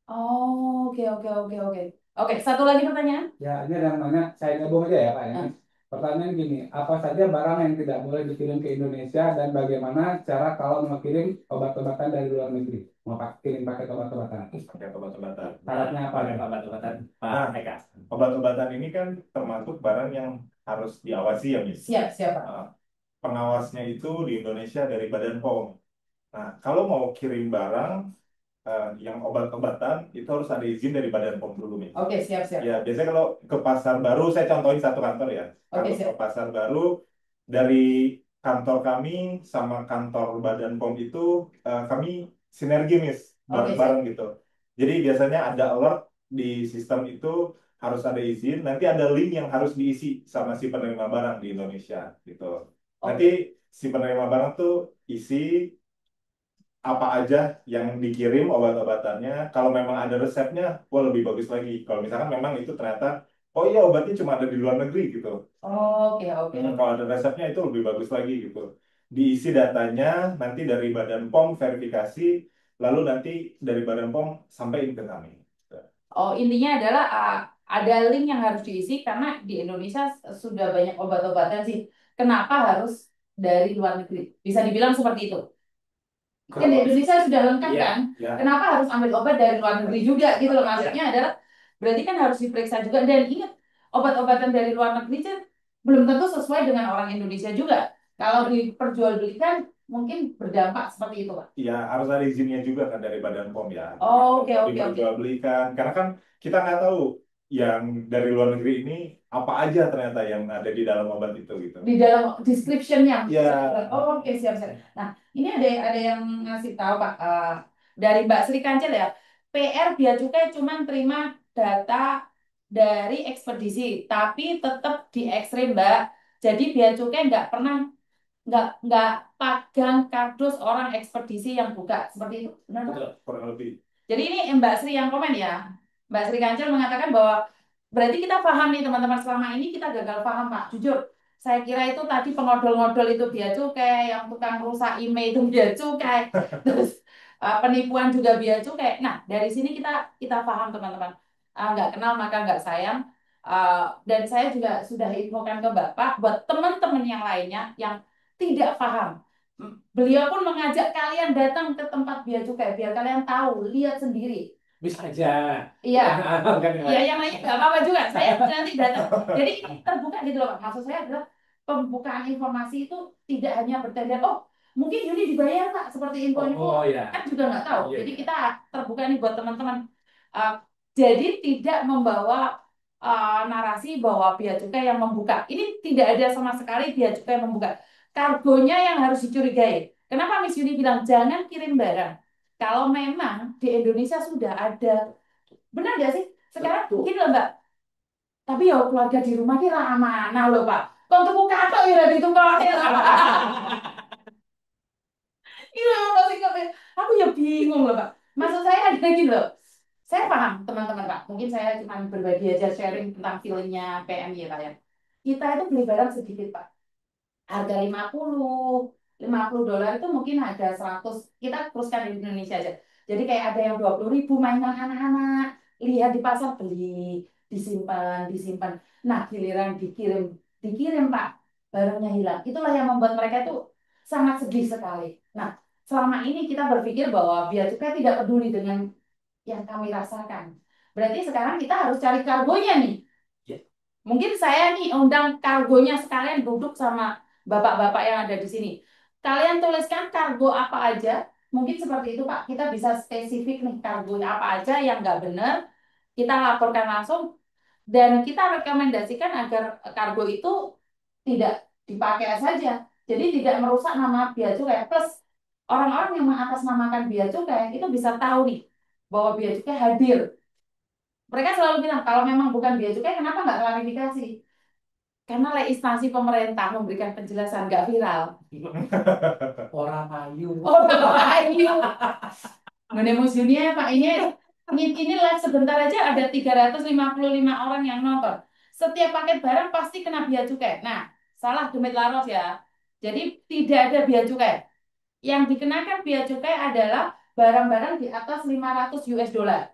Oh, oke, oke, oke, oke. Oke, satu lagi pertanyaan. Ya, ini ada yang nanya, saya gabung aja ya Pak ya. Hmm. Pertanyaan gini, apa saja barang yang tidak boleh dikirim ke Indonesia dan bagaimana cara kalau mau kirim obat-obatan dari luar negeri? Mau kirim pakai obat-obatan? Pakai obat-obatan. Syaratnya apa ya? Obat-obatan Nah, Pak Eka. obat-obatan ini kan termasuk barang yang harus diawasi ya, Miss. Siap, siapa? Pengawasnya itu di Indonesia dari Badan POM. Nah, kalau mau kirim barang yang obat-obatan itu harus ada izin dari Badan POM dulu, Miss. Oke, siap, siap. Ya, biasanya kalau ke pasar baru, saya contohin satu kantor ya. Oke, Kalau siap. ke pasar baru, dari kantor kami sama kantor Badan POM itu kami sinergi, Miss, Oke, bareng-bareng gitu. Jadi biasanya ada alert di sistem itu harus ada izin, nanti ada link yang harus diisi sama si penerima barang di Indonesia gitu. Nanti Oke. si penerima barang tuh isi apa aja yang dikirim obat-obatannya. Kalau memang ada resepnya, wah lebih bagus lagi. Kalau misalkan memang itu ternyata, oh iya obatnya cuma ada di luar negeri gitu. Oke, oke. Kalau ada resepnya itu lebih bagus lagi gitu. Diisi datanya, nanti dari Badan POM verifikasi, lalu nanti dari Badan POM sampaikan ke kami. Oh, intinya adalah ada link yang harus diisi karena di Indonesia sudah banyak obat-obatan sih. Kenapa harus dari luar negeri? Bisa dibilang seperti itu. Kan di Indonesia sudah lengkap Iya, kan? ya. Kenapa harus ambil obat dari luar negeri juga gitu loh? Maksudnya adalah berarti kan harus diperiksa juga dan ingat obat-obatan dari luar negeri kan belum tentu sesuai dengan orang Indonesia juga. Kalau diperjualbelikan mungkin berdampak seperti itu, Pak. Iya, harus ada izinnya juga kan dari Badan POM ya. Oh, oke, oke, oke. Diperjualbelikan. Karena kan kita nggak tahu yang dari luar negeri ini apa aja ternyata yang ada di dalam obat itu gitu. Di dalam description-nya. Ya, Oh, oke, siap, siap. Nah, ini ada yang ngasih tahu Pak dari Mbak Sri Kancil ya. PR Bea Cukai cuma terima data dari ekspedisi, tapi tetap di ekstrim Mbak. Jadi Bea Cukai nggak pernah nggak pegang kardus orang ekspedisi yang buka seperti itu. Benar Pak? betul. kurang lebih. Jadi ini Mbak Sri yang komen ya. Mbak Sri Kancil mengatakan bahwa berarti kita paham nih teman-teman selama ini kita gagal paham Pak. Jujur, saya kira itu tadi pengodol-ngodol itu bea cukai, yang tukang rusak email itu bea cukai, terus penipuan juga bea cukai. Nah dari sini kita paham teman-teman. Nggak kenal maka nggak sayang. Dan saya juga sudah infokan ke Bapak buat teman-teman yang lainnya yang tidak paham. Beliau pun mengajak kalian datang ke tempat bea cukai biar kalian tahu, lihat sendiri. Bisa aja. Iya, Kan yang iya lain. yang lain nggak apa-apa juga. Saya nanti datang. Jadi ini terbuka gitu loh, Pak. Maksud saya adalah pembukaan informasi itu tidak hanya bertanda, oh mungkin Yuni dibayar Pak, seperti info-info Oh ya. kan juga nggak tahu. Iya, Jadi iya. kita terbuka nih buat teman-teman. Uh, jadi tidak membawa narasi bahwa bea cukai yang membuka. Ini tidak ada sama sekali bea cukai yang membuka. Kargonya yang harus dicurigai. Kenapa Miss Yuni bilang jangan kirim barang? Kalau memang di Indonesia sudah ada, benar nggak sih? Sekarang Betul. gini loh Mbak, tapi ya keluarga di rumah kira amanah loh Pak. Kau tuku katok ya dari itu kau Iya, masih kata, aku ya bingung loh Pak. Maksud saya ada gini loh. Saya paham teman-teman Pak. Mungkin saya cuma berbagi aja sharing tentang feelingnya PMI ya Pak ya. Kita itu beli barang sedikit Pak. Harga 50 dolar itu mungkin ada 100. Kita teruskan di Indonesia aja. Jadi kayak ada yang 20.000 mainan anak-anak. Lihat di pasar beli, disimpan, disimpan. Nah, giliran dikirim Pak, barangnya hilang. Itulah yang membuat mereka itu sangat sedih sekali. Nah, selama ini kita berpikir bahwa bea cukai tidak peduli dengan yang kami rasakan. Berarti sekarang kita harus cari kargonya nih. Ya. Mungkin saya nih undang kargonya sekalian duduk sama bapak-bapak yang ada di sini. Kalian tuliskan kargo apa aja. Mungkin seperti itu Pak. Kita bisa spesifik nih kargo apa aja yang nggak benar. Kita laporkan langsung dan kita rekomendasikan agar kargo itu tidak dipakai saja. Jadi tidak merusak nama bea cukai. Plus orang-orang yang mengatasnamakan bea cukai itu bisa tahu nih bahwa bea cukai hadir. Mereka selalu bilang kalau memang bukan bea cukai kenapa nggak klarifikasi? Karena oleh instansi pemerintah memberikan penjelasan nggak viral. Orang ayu. Oh, ayo. Menemus dunia Pak ini live sebentar aja ada 355 orang yang nonton. Setiap paket barang pasti kena bea cukai. Nah, salah Demit Laros ya. Jadi tidak ada bea cukai. yang dikenakan bea cukai adalah barang-barang di atas 500 US dollar.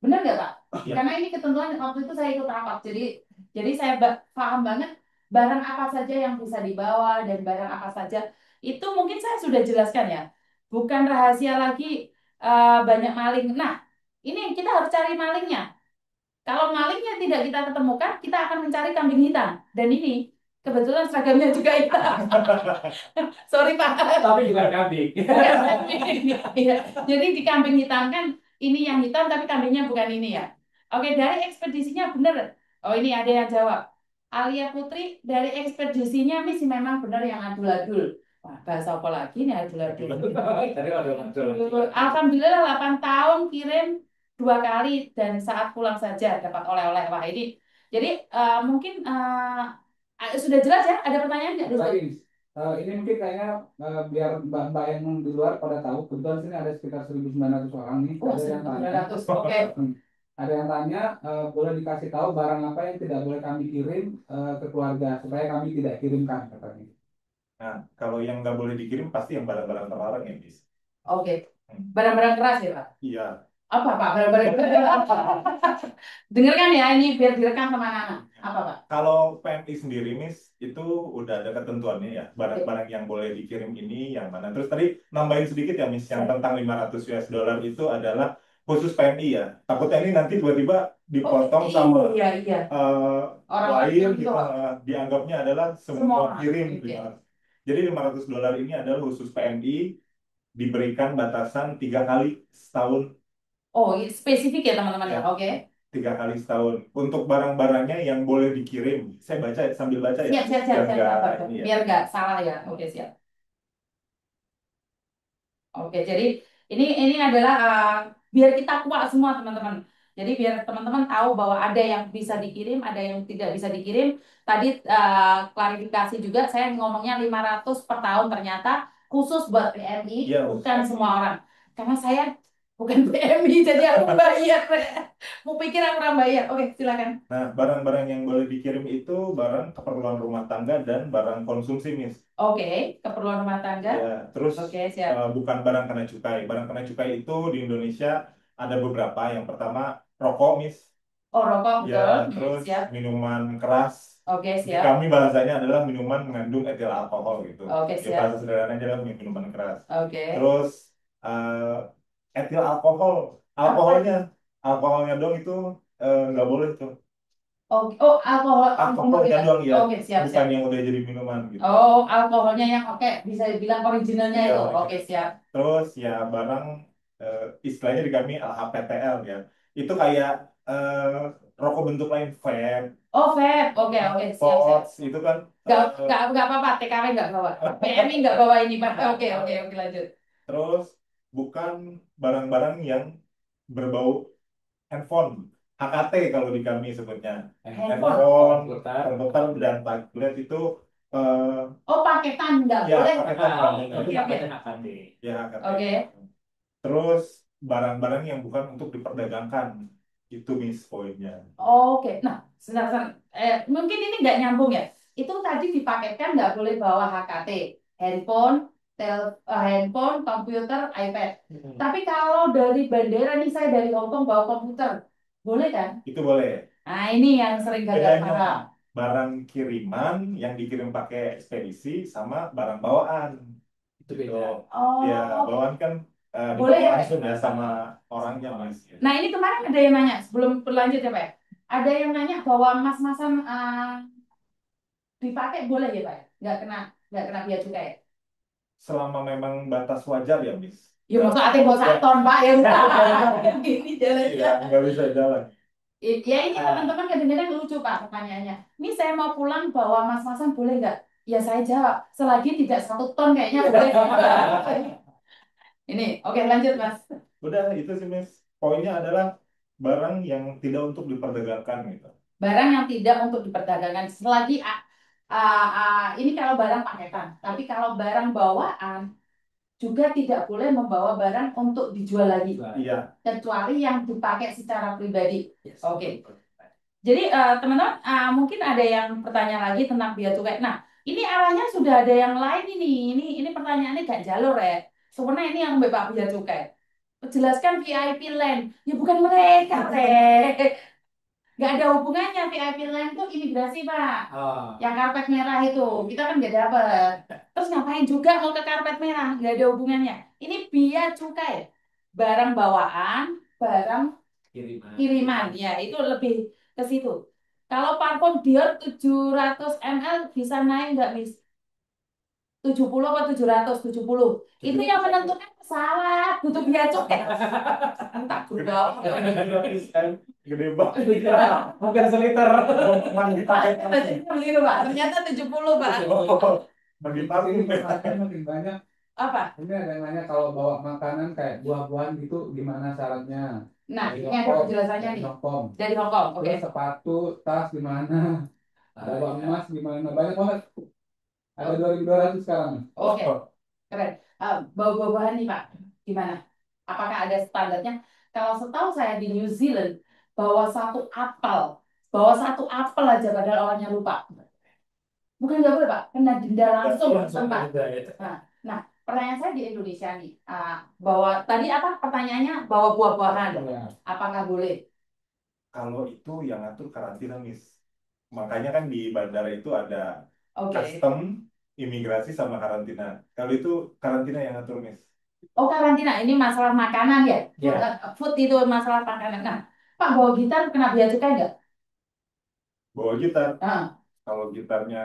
Benar nggak Pak? Iya. Karena ini ketentuan waktu itu saya ikut rapat. Jadi saya paham banget barang apa saja yang bisa dibawa dan barang apa saja. Itu mungkin saya sudah jelaskan ya. Bukan rahasia lagi banyak maling. Nah, ini kita harus cari malingnya. Kalau malingnya tidak kita ketemukan, kita akan mencari kambing hitam. Dan ini kebetulan seragamnya juga hitam. Sorry Pak. Tapi bukan kambing. Bukan kambing. Iya. Jadi di kambing hitam kan ini yang hitam tapi kambingnya bukan ini ya. Oke, dari ekspedisinya benar. Oh, ini ada yang jawab. Alia Putri dari ekspedisinya Miss memang benar yang adul-adul. Wah, bahasa apa lagi nih adul-adul? Dari orang Alhamdulillah 8 tahun kirim 2 kali dan saat pulang saja dapat oleh-oleh. Wah, ini jadi mungkin sudah jelas ya? Ada pertanyaan nggak? Lagi, ini mungkin kayaknya biar mbak-mbak yang di luar pada tahu, kebetulan sini ada sekitar 1.900 orang nih. Wah, Ada yang tanya, 900. Oke. ada yang tanya, boleh dikasih tahu barang apa yang tidak boleh kami kirim ke keluarga supaya kami tidak kirimkan katanya. Nah, kalau yang nggak boleh dikirim pasti yang barang-barang terlarang ya, Miss. Oke. Barang-barang keras ya, Pak? Iya. Apa, Pak? Barang-barang dengarkan ya, ini biar direkam sama anak-anak. Apa, Pak? Kalau PMI sendiri, Miss, itu udah ada ketentuannya ya. Barang-barang yang boleh dikirim ini yang mana. Terus tadi nambahin sedikit ya, Miss, yang tentang 500 US dollar itu adalah khusus PMI ya. Takutnya ini nanti tiba-tiba dipotong sama Iya, iya. Orang lain, itu, Pak. dianggapnya adalah Semua semua orang. kirim. Oke. Jadi 500 dolar ini adalah khusus PMI, diberikan batasan 3 kali setahun. Oh, spesifik ya, teman-teman ya. Ya. Oke. 3 kali setahun. Untuk barang-barangnya yang boleh dikirim, saya baca sambil baca ya. Siap, siap, siap, Biar siap. nggak ini ya. Biar nggak salah ya. Oke, siap. Oke, jadi ini adalah biar kita kuat semua teman-teman. Jadi biar teman-teman tahu bahwa ada yang bisa dikirim, ada yang tidak bisa dikirim. Tadi klarifikasi juga, saya ngomongnya 500 per tahun ternyata khusus buat PMI, Iya, bukan khusus. semua orang. Karena saya bukan PMI, jadi aku bayar. Mau pikir aku orang bayar. Oke, silakan. Nah, barang-barang yang boleh dikirim itu barang keperluan rumah tangga dan barang konsumsi, Miss. Oke, keperluan rumah tangga. Ya, terus Oke, siap. bukan barang kena cukai. Barang kena cukai itu di Indonesia ada beberapa. Yang pertama, rokok, Miss. Oh, rokok, betul. Ya, terus Siap. minuman keras. Oke, Di siap. kami bahasanya adalah minuman mengandung etil alkohol gitu. Oke, Ya, siap. bahasa sederhananya adalah minuman keras. Oke. Terus etil alkoholnya dong itu nggak boleh tuh. Oh, Alkoholnya kita. doang ya, Oke, siap, bukan siap. yang udah jadi minuman gitu. Oh, alkoholnya yang oke, bisa dibilang originalnya Iya, itu. original. Oke, siap. Terus ya barang istilahnya di kami LHPTL ya. Itu kayak rokok bentuk lain vape, Oh, vape. Oke, oke, siap, siap. pods itu kan Nggak apa-apa, TKW nggak bawa. PMI nggak bawa ini, Pak. Oke, oke, oke, lanjut. terus bukan barang-barang yang berbau handphone. HKT kalau di kami sebutnya. Handphone. Komputer dan tablet itu Oh, paketan nggak ya boleh. paketan Ah, Bang. itu Oke, oke. namanya HKD. Ya HKT. Oke. Terus barang-barang yang bukan untuk diperdagangkan. Itu miss poinnya. Oke, nah, sebentar, mungkin ini nggak nyambung ya. Itu tadi dipaketkan nggak boleh bawa HKT, handphone, komputer, iPad. Tapi kalau dari bandara nih saya dari Hongkong bawa komputer, boleh kan? Itu boleh. Nah, ini yang sering gagal Bedanya paham. barang kiriman yang dikirim pakai ekspedisi sama barang bawaan. Itu beda. Oh, Ya, bawaan kan boleh dibawa ya, Pak? langsung ya sama orangnya mas. Nah, ini kemarin ada yang nanya sebelum berlanjut ya, Pak. Ada yang nanya bahwa mas-masan dipakai boleh ya, Pak? Nggak kena biaya cukai. Selama memang batas wajar ya mis. Ya masa ate bawa 1 ton, Pak, ya udah. Ini jalan Iya, nggak bisa jalan. Ya ini teman-teman kadang-kadang lucu Pak pertanyaannya. Ini saya mau pulang bawa mas-masan boleh nggak? Ya saya jawab, selagi tidak 1 ton kayaknya boleh. Ini, oke lanjut Mas. Udah itu sih mis. Poinnya adalah barang yang tidak untuk diperdagangkan gitu. Barang yang tidak untuk diperdagangkan. Selagi ini kalau barang paketan. Tapi kalau barang bawaan juga tidak boleh membawa barang untuk dijual lagi. Iya. Kecuali yang dipakai secara pribadi. Yes. Oke. Jadi teman-teman mungkin ada yang bertanya lagi tentang bea cukai. Nah, Ini arahnya sudah ada yang lain ini. Ini pertanyaannya gak jalur ya. Sebenarnya ini yang Mbak Bia Cukai. Jelaskan VIP land. Ya bukan mereka, Teh. Nggak ada hubungannya VIP land itu imigrasi, Pak. Oh. Yang karpet merah itu. Kita kan nggak dapet. Terus ngapain juga mau ke karpet merah? Nggak ada hubungannya. Ini bea cukai. Barang bawaan, barang kiriman. Ya, itu lebih ke situ. Kalau parfum Dior 700 ml bisa naik nggak, Miss? 70 apa 770? Itu yang menentukan pesawat, butuh bea cukai. Entah dong. Gede banget. Mungkin seliter. Keliru, Pak. Ternyata 70, Pak. Makin Makin banyak. Apa? Ini ada yang nanya kalau bawa makanan kayak buah-buahan gitu gimana syaratnya? Nah, Dari ini ada Hongkong, penjelasannya dari nih. Hongkong. Dari Hong Kong, oke. Terus sepatu, tas gimana? Bawa emas gimana? Banyak banget. Ada 2.200 sekarang. Oke, keren. Bawa-bawahan nih, Pak. Gimana? Apakah ada standarnya? Kalau setahu saya di New Zealand, bawa satu apel aja padahal orangnya lupa. Bukan nggak boleh, Pak. Kena denda langsung tempat. Nah, pertanyaan saya di Indonesia nih, bahwa tadi apa pertanyaannya? Bawa buah-buahan, Ya. apakah boleh? Kalau itu yang ngatur karantina, Miss. Makanya kan di bandara itu ada Oke. custom, imigrasi sama karantina. Kalau itu karantina yang ngatur, Miss. Oh, karantina. Ini masalah makanan ya? Ya. Food itu masalah makanan. Nah, Pak, bawa gitar kena bea cukai nggak? Bawa gitar. Ah, Kalau gitarnya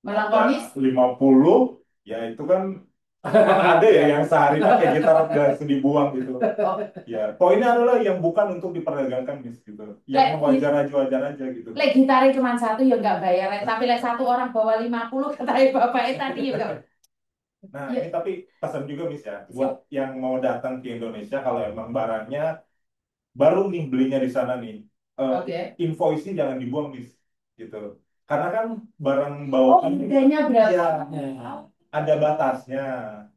melankolis? 50, ya itu kan ada ya yang sehari pakai gitar udah dibuang gitu. Oh, Ya, poinnya adalah yang bukan untuk diperdagangkan, Miss, gitu. Yang wajar aja gitu. lek gitarnya cuma satu ya nggak bayar. Tapi lek satu orang bawa 50 katanya bapaknya tadi ya nggak. Nah, Ya, ini tapi pesan juga, Miss, ya, buat yang mau datang ke Indonesia, kalau emang barangnya baru nih belinya di sana nih, oke. invoice-nya jangan dibuang, Miss, gitu. Karena kan barang Oh, bawaan harganya berapa? ya ada batasnya.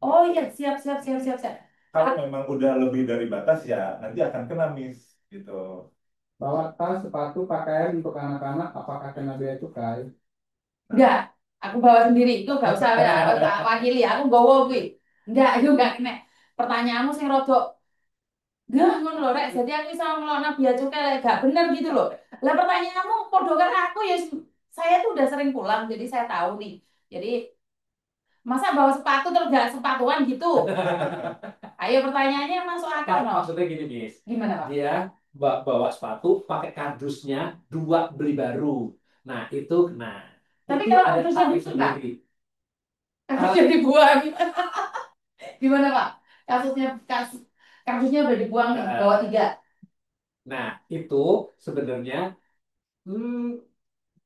Oh iya, siap, siap, siap, siap, siap. Kalau memang udah lebih dari batas ya nanti akan kena, Miss, gitu. Bawa tas, sepatu, pakaian untuk anak-anak, apakah kena bea cukai? Enggak, aku bawa sendiri. Itu nggak usah ya, nggak usah wakili. Aku gowo gue. Enggak, itu enggak kena. Pertanyaanmu sing rodok gak ngono lho, Rek. Jadi aku bisa ngelokno bea cukai lek gak bener gitu loh. Lah pertanyaanmu podo kan aku ya saya tuh udah sering pulang jadi saya tahu nih. Jadi masa bawa sepatu terus gak sepatuan gitu? Ayo pertanyaannya yang masuk akal no. Maksudnya gini, Miss. Gimana, Pak? Dia bawa sepatu pakai kardusnya 2 beli baru. Nah, itu nah Tapi itu kalau ada kardusnya tarif busuk, Pak, sendiri. kardusnya dibuang. Gimana, Pak? Kardusnya udah dibuang nih, bawa 3. Nah, itu sebenarnya hmm,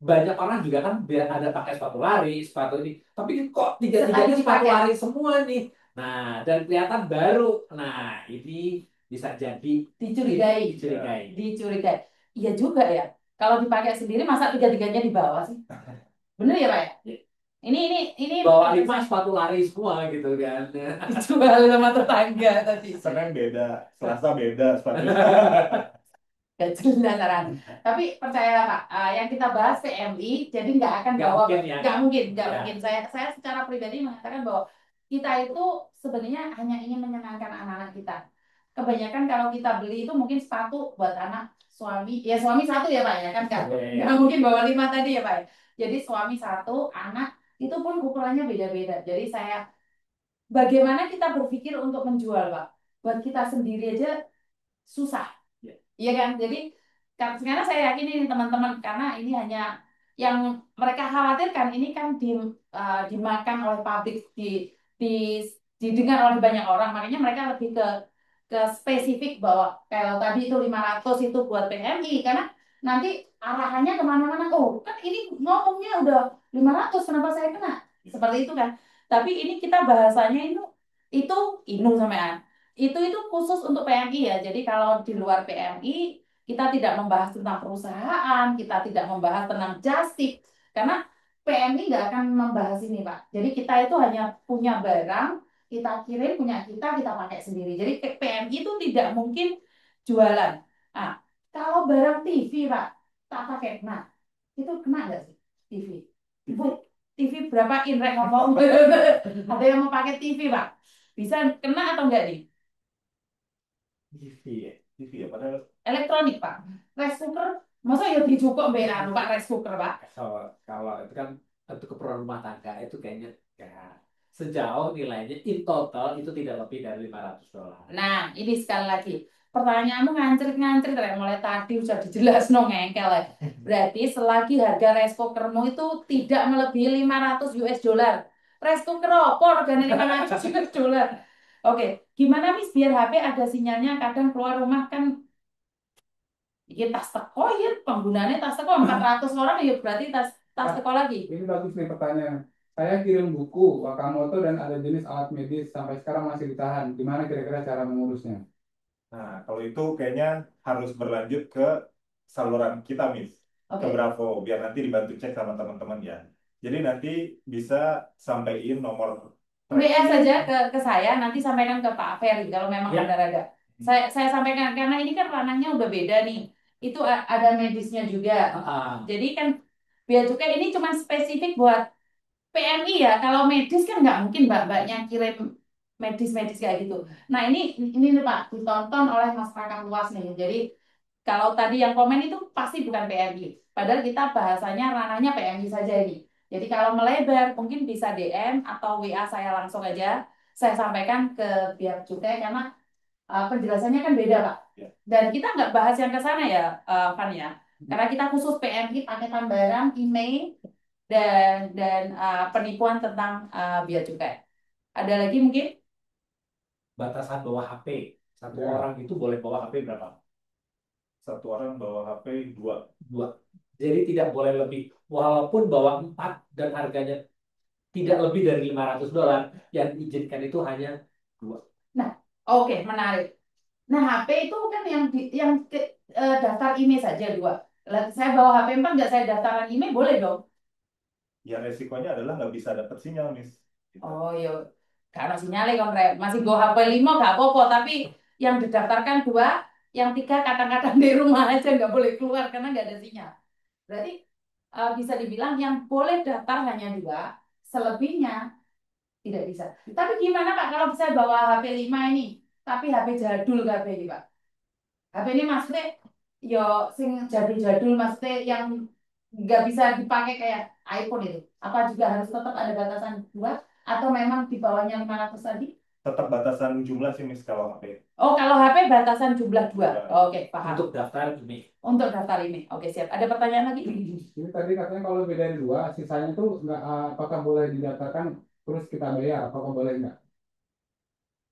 banyak orang juga kan biar ada pakai sepatu lari, sepatu ini. Tapi kok tiga-tiganya Tadi sepatu dipakai. lari semua nih. Nah, dan kelihatan baru. Nah, ini bisa jadi Dicurigai. dicurigai. Dicurigai. Iya juga ya. Kalau dipakai sendiri masa tiga-tiganya dibawa sih? Bener ya, Pak ya? Ini Bawa 5 sepatu lari semua gitu kan. dijual sama tetangga tadi. Senin beda, Selasa beda sepatunya. Gak jelas Aran. Tapi percayalah Pak, yang kita bahas PMI, jadi nggak akan Nggak bawa, mungkin ya. nggak Ya. mungkin. Saya secara pribadi mengatakan bahwa kita itu sebenarnya hanya ingin menyenangkan anak-anak kita. Kebanyakan kalau kita beli itu mungkin sepatu buat anak, suami, ya suami satu ya Pak ya kan nggak Oke. nggak mungkin bawa 5 tadi ya Pak ya. Jadi suami satu, anak itu pun ukurannya beda-beda. Jadi bagaimana kita berpikir untuk menjual Pak? Buat kita sendiri aja susah. Ya. Iya kan? Jadi sekarang saya yakin ini teman-teman karena ini hanya yang mereka khawatirkan ini kan dimakan oleh pabrik di didengar oleh banyak orang makanya mereka lebih ke spesifik bahwa kalau tadi itu 500 itu buat PMI karena nanti arahannya kemana-mana oh kan ini ngomongnya udah 500 kenapa saya kena seperti itu kan tapi ini kita bahasanya itu inu sampean itu khusus untuk PMI ya. Jadi kalau di luar PMI kita tidak membahas tentang perusahaan, kita tidak membahas tentang justip karena PMI nggak akan membahas ini, Pak. Jadi kita itu hanya punya barang, kita kirim punya kita pakai sendiri. Jadi PMI itu tidak mungkin jualan. Nah, kalau barang TV, Pak, tak pakai. Nah, itu kena nggak sih TV? Bu, TV berapa in rek ngomong. Ada yang mau pakai TV, Pak? Bisa kena atau enggak nih? TV ya. TV ya, padahal Elektronik, Pak. Rice cooker, masa ya dijukuk mbak anu Pak rice cooker, Pak? Kalau itu kan untuk keperluan rumah tangga itu kayaknya ya, sejauh nilainya in total itu tidak lebih dari $500. Nah, ini sekali lagi. Pertanyaanmu ngancrit-ngancrit Rek. Mulai tadi sudah dijelas no ngengkel ya. Berarti selagi harga rice cookermu itu tidak melebihi 500 US dollar. Rice cooker apa harganya 500 US dollar? Oke, gimana Miss biar HP ada sinyalnya kadang keluar rumah kan ya tas teko ya penggunaannya tas teko 400 orang ya berarti tas tas Kak, teko lagi. ini bagus nih pertanyaan. Saya kirim buku Wakamoto dan ada jenis alat medis sampai sekarang masih ditahan. Gimana kira-kira cara mengurusnya? nah kalau itu kayaknya harus berlanjut ke saluran kita, Miss, ke Oke. Bravo, biar nanti dibantu cek sama teman-teman ya. Jadi nanti bisa sampaikan nomor WA tracking. saja ke saya, nanti sampaikan ke Pak Ferry kalau memang Ya. benar ada. Saya sampaikan karena ini kan ranahnya udah beda nih. Itu ada medisnya juga. Ah, Jadi kan biar juga ini cuma spesifik buat PMI ya. Kalau medis kan nggak mungkin mbak-mbaknya kirim medis-medis kayak gitu. Nah ini nih Pak ditonton oleh masyarakat luas nih. Jadi kalau tadi yang komen itu pasti bukan PMI. Padahal kita bahasanya ranahnya PMI saja ini. Jadi kalau melebar mungkin bisa DM atau WA saya langsung aja. Saya sampaikan ke pihak cukai karena penjelasannya kan beda Pak. Ya. Dan kita nggak bahas yang ke sana ya, Van ya. Karena kita khusus PMI paketan barang, email, dan penipuan tentang bea cukai. Ada lagi mungkin? batasan bawa HP. Satu Ya. orang itu boleh bawa HP berapa? Satu orang bawa HP dua. Dua. Jadi tidak boleh lebih. Walaupun bawa 4 dan harganya tidak lebih dari $500, yang diizinkan itu hanya 2. Nah, oke, menarik. Nah, HP itu kan daftar email saja dua. Lah, saya bawa HP 4 nggak saya daftaran email boleh dong? Ya resikonya adalah nggak bisa dapat sinyal, Miss. Gitu. Oh iya, karena sinyalnya kan Rek. Masih bawa HP 5 nggak apa-apa, tapi yang didaftarkan dua, yang tiga kadang-kadang di rumah aja nggak boleh keluar karena nggak ada sinyal. Berarti bisa dibilang yang boleh daftar hanya dua, selebihnya tidak bisa. Tapi gimana Pak kalau saya bawa HP 5 ini, tapi HP jadul HP ini Pak? HP ini maksudnya yo sing jadul-jadul maksudnya yang nggak bisa dipakai kayak iPhone itu. Apa juga harus tetap ada batasan dua atau memang di bawahnya 500 tadi? Tetap batasan jumlah sih, Miss, kalau HP. Oh, kalau HP batasan jumlah dua. Ya. Oke, paham. Untuk daftar ini. Untuk daftar ini. Oke, siap. Ada pertanyaan lagi? Ini tadi katanya kalau lebih dari dua, sisanya tuh nggak, apakah boleh didaftarkan terus kita bayar? Apakah boleh nggak?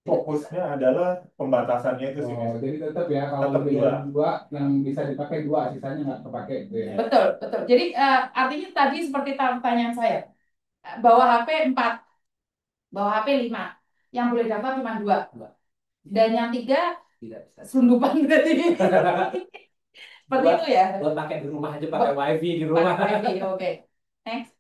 Fokusnya adalah pembatasannya itu sih, Oh, Miss. jadi tetap ya kalau Tetap lebih dua. dari dua yang bisa dipakai dua, sisanya nggak terpakai gitu ya. Betul, betul. Jadi artinya tadi seperti pertanyaan saya. Bawa HP 4, bawa HP 5. Yang boleh daftar cuma dua. Dan yang tiga Tidak bisa. selundupan tadi. Seperti Buat- itu ya. Buat pakai di rumah aja, pakai wifi di rumah. Pakai wifi, oke. Next.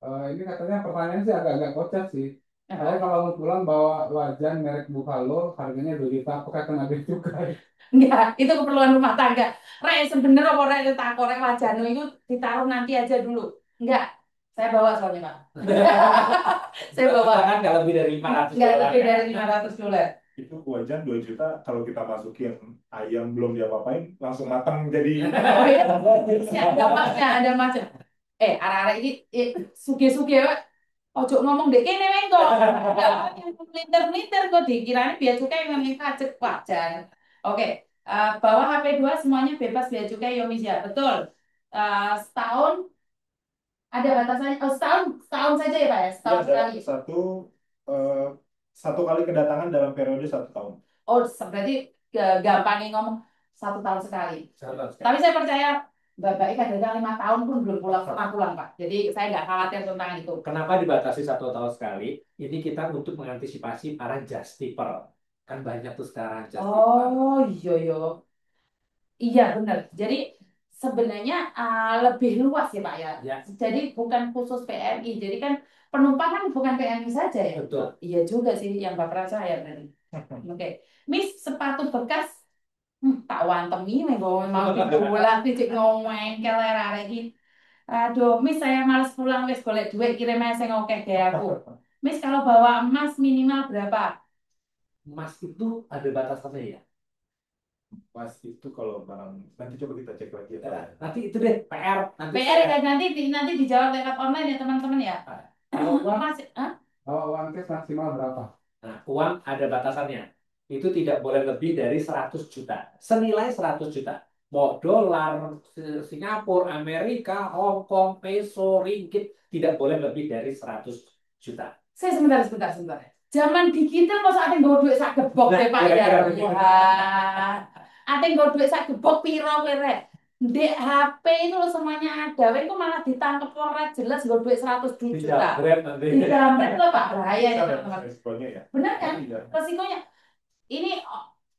Ini katanya pertanyaan sih agak-agak kocak sih. Saya Oh, kalau mau pulang bawa wajan merek Buffalo, harganya 2 juta, apakah kena bea cukai? enggak, itu keperluan rumah tangga. Rek, sebenernya apa rek tak korek wajahmu itu ditaruh nanti aja dulu. Enggak, saya bawa soalnya Pak. Saya bawa. Bahkan nggak lebih dari $500. Enggak lebih dari $500. Itu wajan 2 juta, kalau kita masukin ayam belum diapa-apain, langsung matang jadi. Oh iya, ada masnya, ada masnya. Arah-arah ini suge-suge Pak. Ojo ngomong dek kene weng kok. Melintir-melintir kok dikiranya biaya cukai memang pajak wajar. Oke, bawah HP 2 semuanya bebas biaya cukai Yomis ya. Betul. Setahun ada batasannya. Oh, setahun saja ya Pak ya. Ya, Setahun sekali. eh, satu kali kedatangan dalam periode 1 tahun. Oh, berarti gampangnya ngomong 1 tahun sekali. Tapi saya percaya Bapak Ika dari 5 tahun pun belum pernah pulang Pak. Jadi saya nggak khawatir tentang itu. Kenapa dibatasi 1 tahun sekali? Ini kita untuk mengantisipasi para justiper. Kan banyak tuh sekarang justiper. Oh iya iya. Iya benar. Jadi sebenarnya lebih luas ya Pak ya. Ya. Jadi bukan khusus PMI. Jadi kan penumpang kan bukan PMI saja ya. Betul. Iya juga sih yang baperan saya tadi. Oke. Miss sepatu bekas tak wantemi mau dibulat cek ngomong keler iki. Aduh, Miss saya males pulang wis golek duit kirim aja sing akeh gawe aku. Miss kalau bawa emas minimal berapa? Emas itu ada batasannya ya. Pas itu kalau barang nanti coba kita cek lagi ya, Pak. Nah, nanti itu deh PR. Nanti PR ya nanti dijawab lewat online ya teman-teman ya. Kalau uang, Mas, hah? kalau uang cash maksimal berapa? Nah, uang ada batasannya. Itu tidak boleh lebih dari 100 juta. Senilai 100 juta. Mau dolar, Singapura, Amerika, Hong Kong, peso, ringgit, tidak boleh lebih dari 100 juta. Saya sebentar. Zaman digital masa ada nggo duit sak gebok Nah, deh Pak ya. kira-kira Tuhan. Ada nggo duit sak gebok piro kere. Di HP itu loh semuanya ada. Weh kok malah ditangkap orang jelas nggo duit 100 juta. dijamret nanti. Dijamret loh Pak, bahaya ya Bisa teman-teman. resikonya ya. Benar kan? Iya. Resikonya ini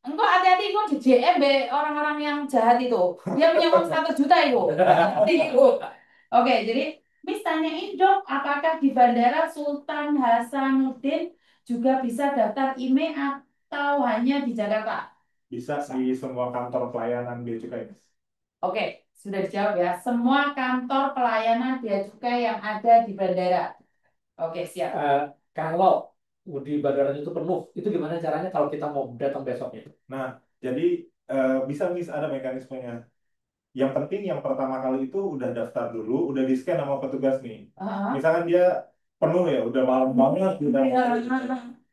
engkau hati-hati engkau di JM be orang-orang yang jahat itu. Dia punya uang 100 juta itu. Itu. Oke, jadi Miss tanyain dong, apakah di Bandara Sultan Hasanuddin juga bisa daftar IMEI atau hanya di Jakarta? Bisa di semua kantor pelayanan bea cukai, Mas. Oke, sudah dijawab ya. Semua kantor pelayanan bea cukai yang ada di bandara. Oke, siap. Kalau di bandaranya itu penuh, itu gimana caranya kalau kita mau datang besoknya? Nah, jadi bisa Miss ada mekanismenya. Yang penting yang pertama kali itu udah daftar dulu, udah di-scan sama petugas nih. Ah, Misalkan dia penuh ya, udah malam banget, udah iya.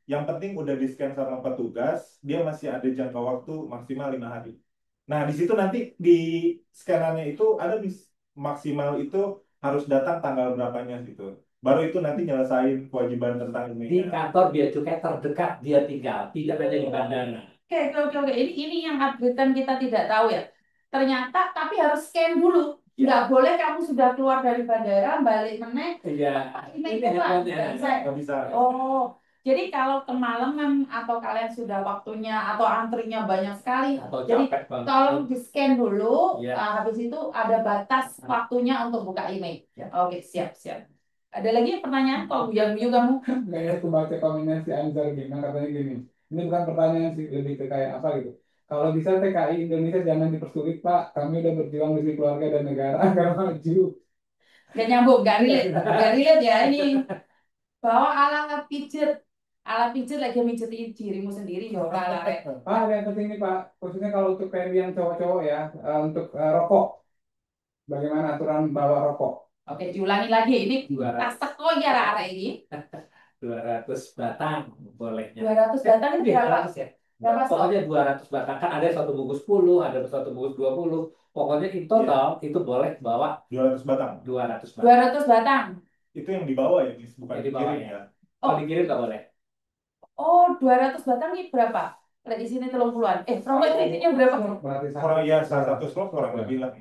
yang penting udah di-scan sama petugas, dia masih ada jangka waktu maksimal 5 hari. Nah, di situ nanti di scanannya itu ada maksimal itu harus datang tanggal berapanya gitu. Baru itu nanti nyelesain kewajiban tentang Di ini. kantor bea cukai terdekat dia tinggal, tidak hanya di bandara. Oke. Ini yang updatean kita tidak tahu ya. Ternyata tapi harus scan dulu. Nggak boleh kamu sudah keluar dari bandara, balik meneh. Iya, Ini ini Pak. handphonenya. Nggak bisa. Nggak bisa. Oh, jadi kalau kemalaman atau kalian sudah waktunya atau antrinya banyak sekali, Atau jadi capek banget. tolong di scan dulu. Iya. Habis itu ada batas waktunya untuk buka email. Ya. Oke, siap. Ada lagi pertanyaan? Kok guyu kamu? Kayaknya aku baca komennya si Anzar gimana katanya gini. Ini bukan pertanyaan sih, lebih ke kayak apa gitu. Kalau bisa TKI Indonesia jangan dipersulit Pak. Kami udah berjuang demi keluarga dan negara agar maju. Gak nyambung, gak relate ya ini. Bawa alat pijat lagi mijetin dirimu sendiri ya ora lah, Rek. Pak, ada yang penting nih Pak, khususnya kalau untuk PMI yang cowok-cowok ya, untuk rokok. Bagaimana aturan bawa rokok? Oke, diulangi lagi. Ini 200, tas teko ya arek ini. 200 batang bolehnya. 200 batang itu berapa? 200 ya. Berapa stok? Pokoknya 200 batang. Kan ada satu bungkus 10, ada satu bungkus 20. Pokoknya in total itu boleh bawa 200 batang. 200 batang. 200 batang. Itu yang dibawa ya, Miss, bukan Yang dibawa dikirim ya. ya. Kalau dikirim nggak boleh. Oh, 200 batang ini berapa? Lihat di sini 30-an. Rokok itu isinya berapa? Berarti Orang ya satu slot orang lebih lah.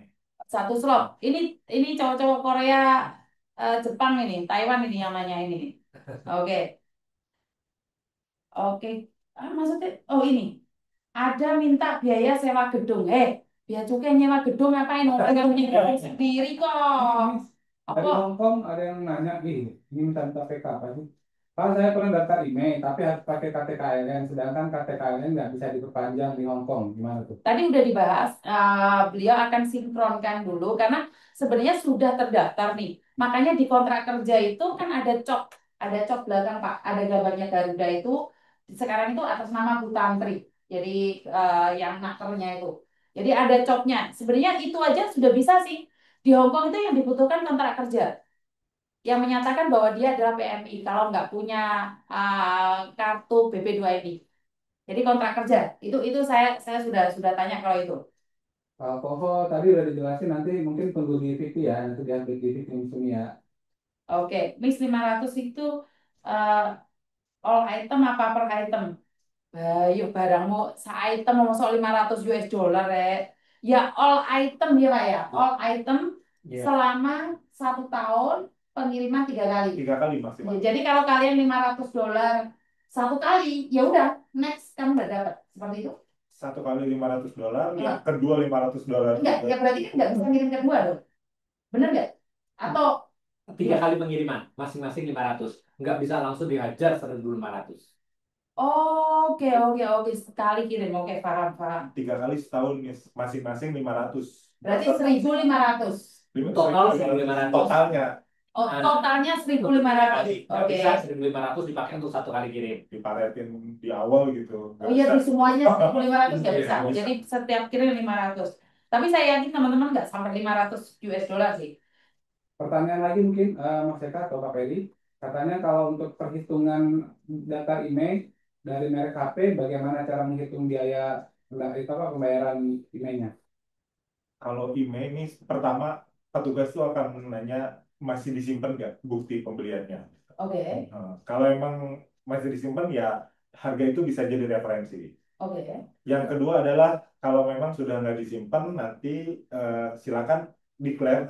Satu slop. Ini cowok-cowok Korea, Jepang ini, Taiwan ini namanya ini. Oke. Oke. Maksudnya, oh ini. Ada minta biaya sewa gedung. Biaya cukai nyewa gedung ngapain? Orang nggak punya gedung sendiri kok. dari Apa? Hong Kong ada yang nanya nih, ini minta PK apa sih? Pak, saya pernah daftar email, tapi harus pakai KTKLN, sedangkan KTKLN nggak bisa diperpanjang di Hong Kong. Gimana tuh? Tadi udah dibahas. Beliau akan sinkronkan dulu karena sebenarnya sudah terdaftar nih. Makanya di kontrak kerja itu kan ada cok belakang Pak, ada gambarnya Garuda itu. Sekarang itu atas nama Bu Tantri. Jadi yang nakernya itu. Jadi ada coknya. Sebenarnya itu aja sudah bisa sih. Di Hong Kong itu yang dibutuhkan kontrak kerja yang menyatakan bahwa dia adalah PMI kalau nggak punya kartu BP2MI. Jadi kontrak kerja itu saya sudah tanya kalau itu. Kalau Koko tadi udah dijelasin, nanti mungkin tunggu di VP ya, nanti diambil di VP sini ya. Oke, mix 500 itu eh, all item apa per item? Yuk barangmu item mau soal 500 US dollar ya. Ya all item ya Pak ya. All item Iya. selama 1 tahun pengiriman 3 kali. 3 kali maksimal. Ya, jadi kalau kalian 500 dolar 1 kali, ya udah next kamu nggak dapat seperti itu. 1 kali $500, Enggak. yang kedua $500. Enggak, ya berarti kan nggak bisa ngirim kedua dong. Bener nggak? Atau 3 kali pengiriman, masing-masing 500. Nggak bisa langsung dihajar 1.500. oke, sekali kirim. Oke, paham. 3 kali setahun, Miss. Masing-masing 500. Berarti 1.500. Total 1.500. Totalnya Oh, totalnya 1.500. Nggak Oke. bisa 1.500 dipakai untuk satu kali kirim. diparetin di awal gitu. Oh iya, di semuanya 1.500 nggak Iya, bisa. nggak bisa. Jadi setiap kirim 500. Tapi saya yakin teman-teman nggak sampai 500 US dollar sih. Pertanyaan lagi mungkin Mas Eka atau Kak Peri, katanya kalau untuk perhitungan data email dari merek HP, bagaimana cara menghitung biaya itu apa pembayaran emailnya? Kalau email ini pertama petugas tuh akan nanya masih disimpan nggak bukti pembeliannya. Oke. Kalau emang masih disimpan ya harga itu bisa jadi referensi. Oke. Yang kedua adalah kalau memang sudah nggak disimpan nanti silakan declare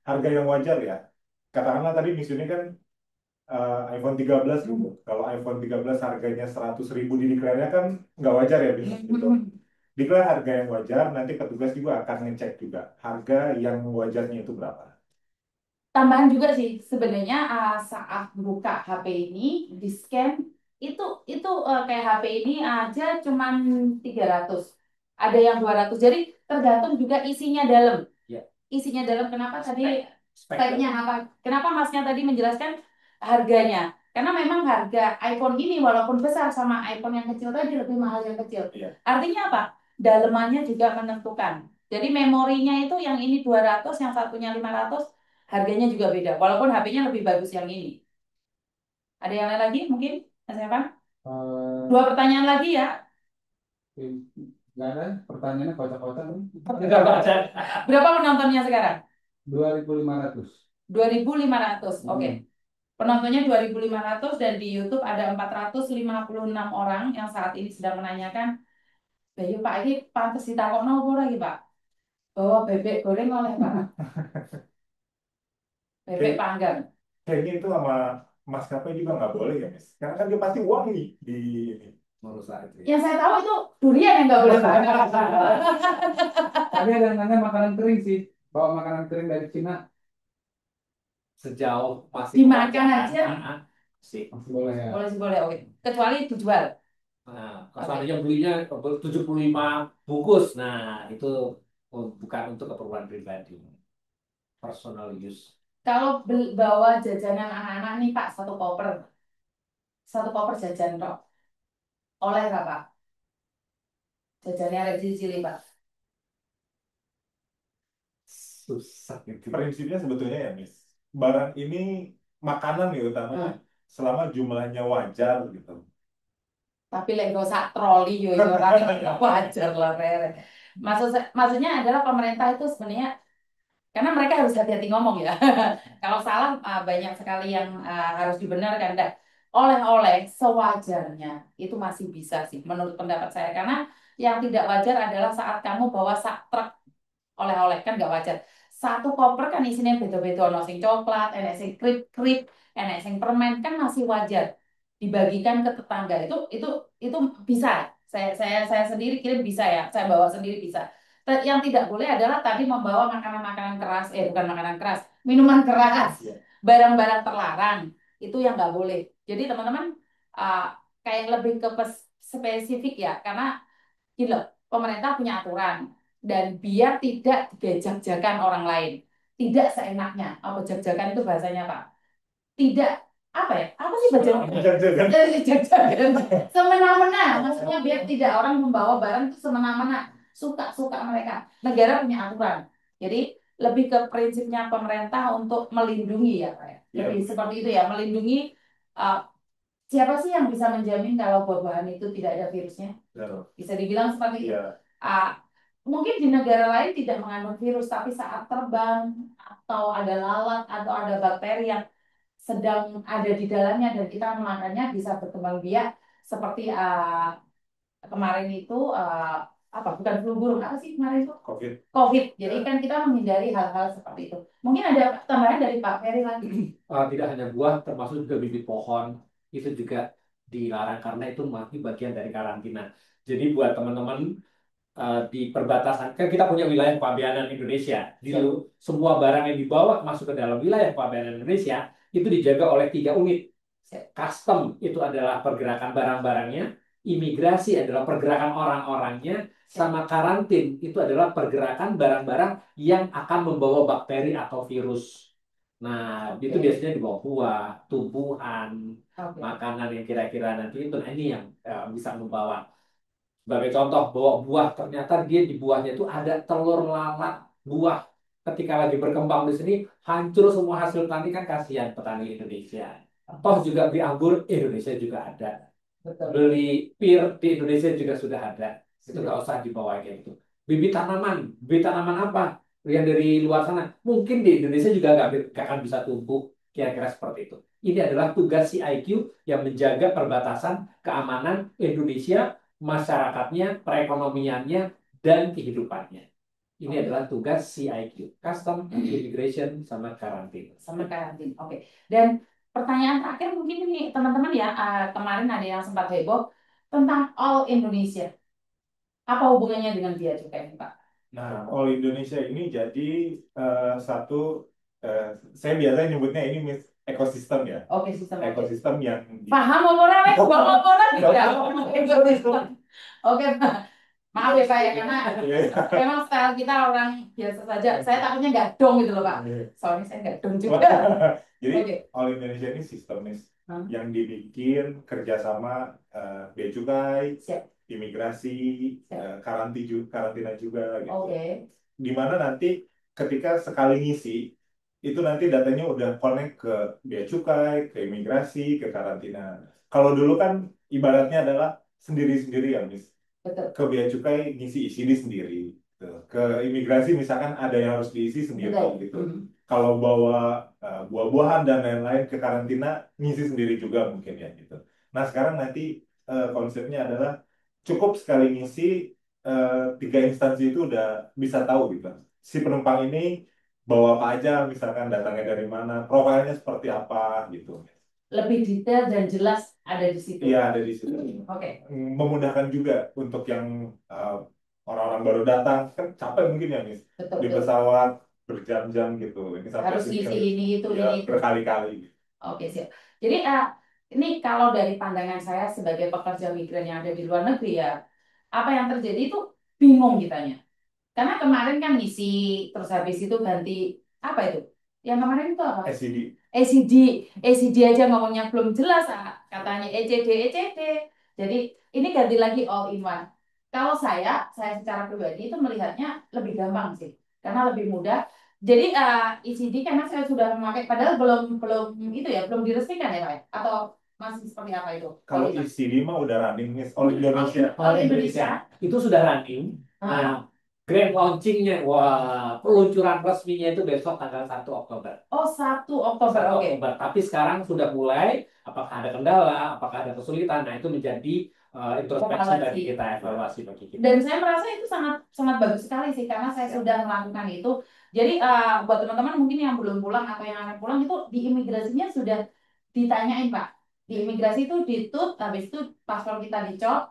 harga yang wajar ya. Katakanlah tadi Miss Yuni kan iPhone 13 dulu. Kalau iPhone 13 harganya 100.000 di declare-nya kan nggak wajar ya Miss. Gitu. Declare harga yang wajar, nanti petugas juga akan ngecek juga harga yang wajarnya itu berapa. Tambahan juga sih sebenarnya saat buka HP ini di scan itu kayak HP ini aja cuman 300. Ada yang 200. Jadi tergantung juga isinya dalam. Ya. Isinya dalam kenapa tadi Spek. speknya apa? Kenapa Masnya tadi menjelaskan harganya? Karena memang harga iPhone ini walaupun besar sama iPhone yang kecil tadi lebih mahal yang kecil. Iya. Artinya apa? Dalemannya juga menentukan. Jadi memorinya itu yang ini 200, yang satunya 500, harganya juga beda. Walaupun HP-nya lebih bagus yang ini. Ada yang lain lagi mungkin? Mas Evan? Eh, 2 pertanyaan lagi ya. nggak ada pertanyaannya kocak-kocak kan? Berapa penontonnya sekarang? 2.500. 2.500. Oke. Hmm. Penontonnya 2.500 dan di YouTube ada 456 orang yang saat ini sedang menanyakan, Bayu Pak ini pantas ditakokno apa lagi Pak? Bawa bebek goreng oleh Pak. Bebek panggang. Kayaknya itu sama maskapai juga nggak boleh ya, Miss. Karena kan dia pasti wangi di ini. Merusak itu ya. Yang saya tahu itu durian yang nggak boleh Pak. Tapi ada yang nanya makanan kering sih. Bawa makanan kering dari Cina Sejauh masih Dimakan membahayakan, aja. sih. masih boleh ya. Boleh sih boleh, oke. Kecuali dijual. Nah, kalau seandainya belinya 75 bungkus, nah itu bukan untuk keperluan pribadi, personal use. Kalau bawa jajanan anak-anak nih Pak, satu koper jajan Pak. Oleh nggak Pak? Jajannya ada cili Pak. Susah gitu. Prinsipnya sebetulnya ya, Miss. Barang ini makanan ya utamanya. Selama jumlahnya wajar gitu. Tapi lek gak usah troli yo yo ora wajar lah Rere. Maksudnya adalah pemerintah itu sebenarnya karena mereka harus hati-hati ngomong ya. Kalau salah banyak sekali yang harus dibenarkan. Dan oleh-oleh sewajarnya itu masih bisa sih menurut pendapat saya. Karena yang tidak wajar adalah saat kamu bawa sak truk oleh-oleh kan nggak wajar. Satu koper kan isinya beda-beda, ono sing coklat, enek sing krip-krip, enek sing permen kan masih wajar dibagikan ke tetangga. Itu bisa. Saya sendiri kirim bisa ya. Saya bawa sendiri bisa. Yang tidak boleh adalah tadi membawa makanan-makanan keras, bukan makanan keras, minuman keras, Iya. barang-barang terlarang. Itu yang nggak boleh. Jadi teman-teman uh, kayak lebih ke spesifik ya, karena gitu loh, pemerintah punya aturan dan biar tidak dijak-jakan orang lain, tidak seenaknya. Apa jak-jakan itu bahasanya Pak? Tidak apa ya? Apa sih baca? Jangan-jangan. Jak-jakan. Semena-mena. Maksudnya biar tidak orang membawa barang itu semena-mena. Suka-suka mereka. Negara punya aturan. Jadi lebih ke prinsipnya pemerintah untuk melindungi ya Pak ya. Lebih seperti itu ya, melindungi uh, siapa sih yang bisa menjamin kalau buah-buahan itu tidak ada virusnya? Bisa dibilang seperti itu. Iya. Mungkin di negara lain tidak mengandung virus, tapi saat terbang atau ada lalat atau ada bakteri yang sedang ada di dalamnya dan kita memakannya bisa berkembang biak seperti kemarin itu apa bukan flu burung apa sih kemarin itu COVID. COVID. Jadi kan kita menghindari hal-hal seperti itu. Mungkin ada tambahan dari Pak Ferry lagi. Tidak hanya buah, termasuk juga bibit pohon, itu juga dilarang karena itu masih bagian dari karantina. Jadi buat teman-teman di perbatasan, kan kita punya wilayah kepabeanan Indonesia. Di semua barang yang dibawa masuk ke dalam wilayah kepabeanan Indonesia itu dijaga oleh 3 unit. Custom itu adalah pergerakan barang-barangnya, imigrasi adalah pergerakan orang-orangnya, sama karantin itu adalah pergerakan barang-barang yang akan membawa bakteri atau virus. Nah, itu Oke. biasanya dibawa buah, tumbuhan, Oke. makanan yang kira-kira nanti itu. Nah, ini yang bisa membawa. Sebagai contoh, bawa buah, ternyata dia di buahnya itu ada telur lalat buah. Ketika lagi berkembang di sini, hancur semua hasil tani, kan kasihan petani Indonesia. Toh juga beli anggur, Indonesia juga ada. Betul. Beli pir di Indonesia juga sudah ada. Itu Sudah. nggak usah dibawa kayak gitu. Bibit tanaman apa? Yang dari luar sana, mungkin di Indonesia juga nggak akan bisa tumbuh. Kira-kira seperti itu. Ini adalah tugas CIQ yang menjaga perbatasan keamanan Indonesia, masyarakatnya, perekonomiannya, dan kehidupannya. Ini Oke. adalah tugas CIQ, Custom, Immigration, sama Karantina. Sama karantina. Oke. Dan pertanyaan terakhir mungkin ini teman-teman ya, kemarin ada yang sempat heboh tentang All Indonesia. Apa hubungannya dengan Bea Cukai, Pak? Nah, All Indonesia ini jadi satu, saya biasanya nyebutnya ini ekosistem ya. Oke, sistem aja. Ekosistem yang Paham apa tidak? Oke, Pak. Maaf ya Pak ya, karena memang style kita orang biasa saja. Saya takutnya nggak dong gitu loh Pak. Soalnya saya nggak dong juga. Jadi Oke. All Indonesia ini sistemis Hmm. yang dibikin kerjasama Bea Cukai, Siap. imigrasi, Siap. karantina juga gitu. Oke. Dimana nanti ketika sekali ngisi itu nanti datanya udah connect ke bea cukai, ke imigrasi, ke karantina. Kalau dulu kan ibaratnya adalah sendiri-sendiri ya, Miss. Betul. Ke bea cukai ngisi ICD sendiri. Gitu. Ke imigrasi misalkan ada yang harus diisi sendiri Betul. gitu. Kalau bawa buah-buahan dan lain-lain ke karantina ngisi sendiri juga mungkin ya gitu. Nah sekarang nanti konsepnya adalah cukup sekali ngisi, tiga instansi itu udah bisa tahu gitu. Si penumpang ini bawa apa aja, misalkan datangnya dari mana, profilnya seperti apa gitu. Lebih detail dan jelas ada di situ. Iya ada di situ. Oke. Memudahkan juga untuk yang orang-orang baru datang kan capek mungkin ya Miss Betul. di pesawat berjam-jam gitu. Ini sampai Harus isi ini itu ya, ini itu. berkali-kali. Oke, siap. Jadi ini kalau dari pandangan saya sebagai pekerja migran yang ada di luar negeri ya, apa yang terjadi itu bingung kitanya. Karena kemarin kan ngisi, terus habis itu ganti, apa itu? Yang kemarin itu apa? SCD. ECD. ECD aja ngomongnya belum jelas, katanya ECD, ECD. Jadi ini ganti lagi all in one. Kalau saya secara pribadi itu melihatnya lebih gampang sih, karena lebih mudah. Jadi ECD karena saya sudah memakai, padahal belum belum itu ya, belum diresmikan ya Pak ya? Atau masih seperti apa itu? Kalau ECD mah udah running Miss, All Indonesia. All Indonesia. Itu sudah running. Nah, grand launchingnya, wah, peluncuran resminya itu besok tanggal 1 Oktober. Oh, 1 Oktober, 1 oke. Oktober. Tapi sekarang sudah mulai, apakah ada kendala, apakah ada kesulitan, nah itu menjadi introspeksi bagi kita, evaluasi bagi kita. Dan saya merasa itu sangat sangat bagus sekali sih, karena saya sudah melakukan itu. Jadi buat teman-teman mungkin yang belum pulang atau yang akan pulang itu di imigrasinya sudah ditanyain Pak. Di imigrasi itu ditut, habis itu paspor kita dicop,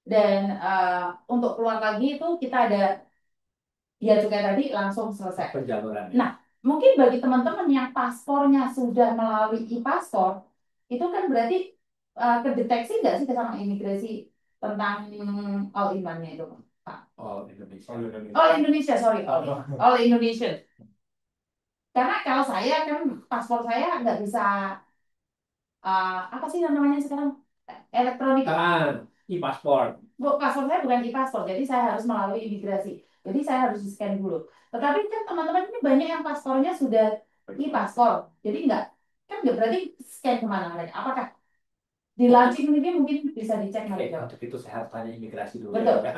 dan untuk keluar lagi itu kita ada bea cukai tadi langsung selesai. Penjaluran. Nah, mungkin bagi teman-teman yang paspornya sudah melalui e-paspor, itu kan berarti kedeteksi nggak sih sama imigrasi tentang all in one-nya itu, Pak? All Indonesia. All Indonesia, sorry, all Indonesian. Karena kalau saya kan paspor saya nggak bisa apa sih namanya sekarang, elektronik. E-paspor. Paspor saya bukan e-paspor, jadi saya harus melalui imigrasi. Jadi saya harus di-scan dulu. Tetapi kan teman-teman ini banyak yang paspornya sudah e-paspor. Jadi kan nggak berarti scan kemana mereka. Apakah di launching ini mungkin bisa dicek mereka? Untuk itu saya harus tanya imigrasi dulu. Betul. Ya.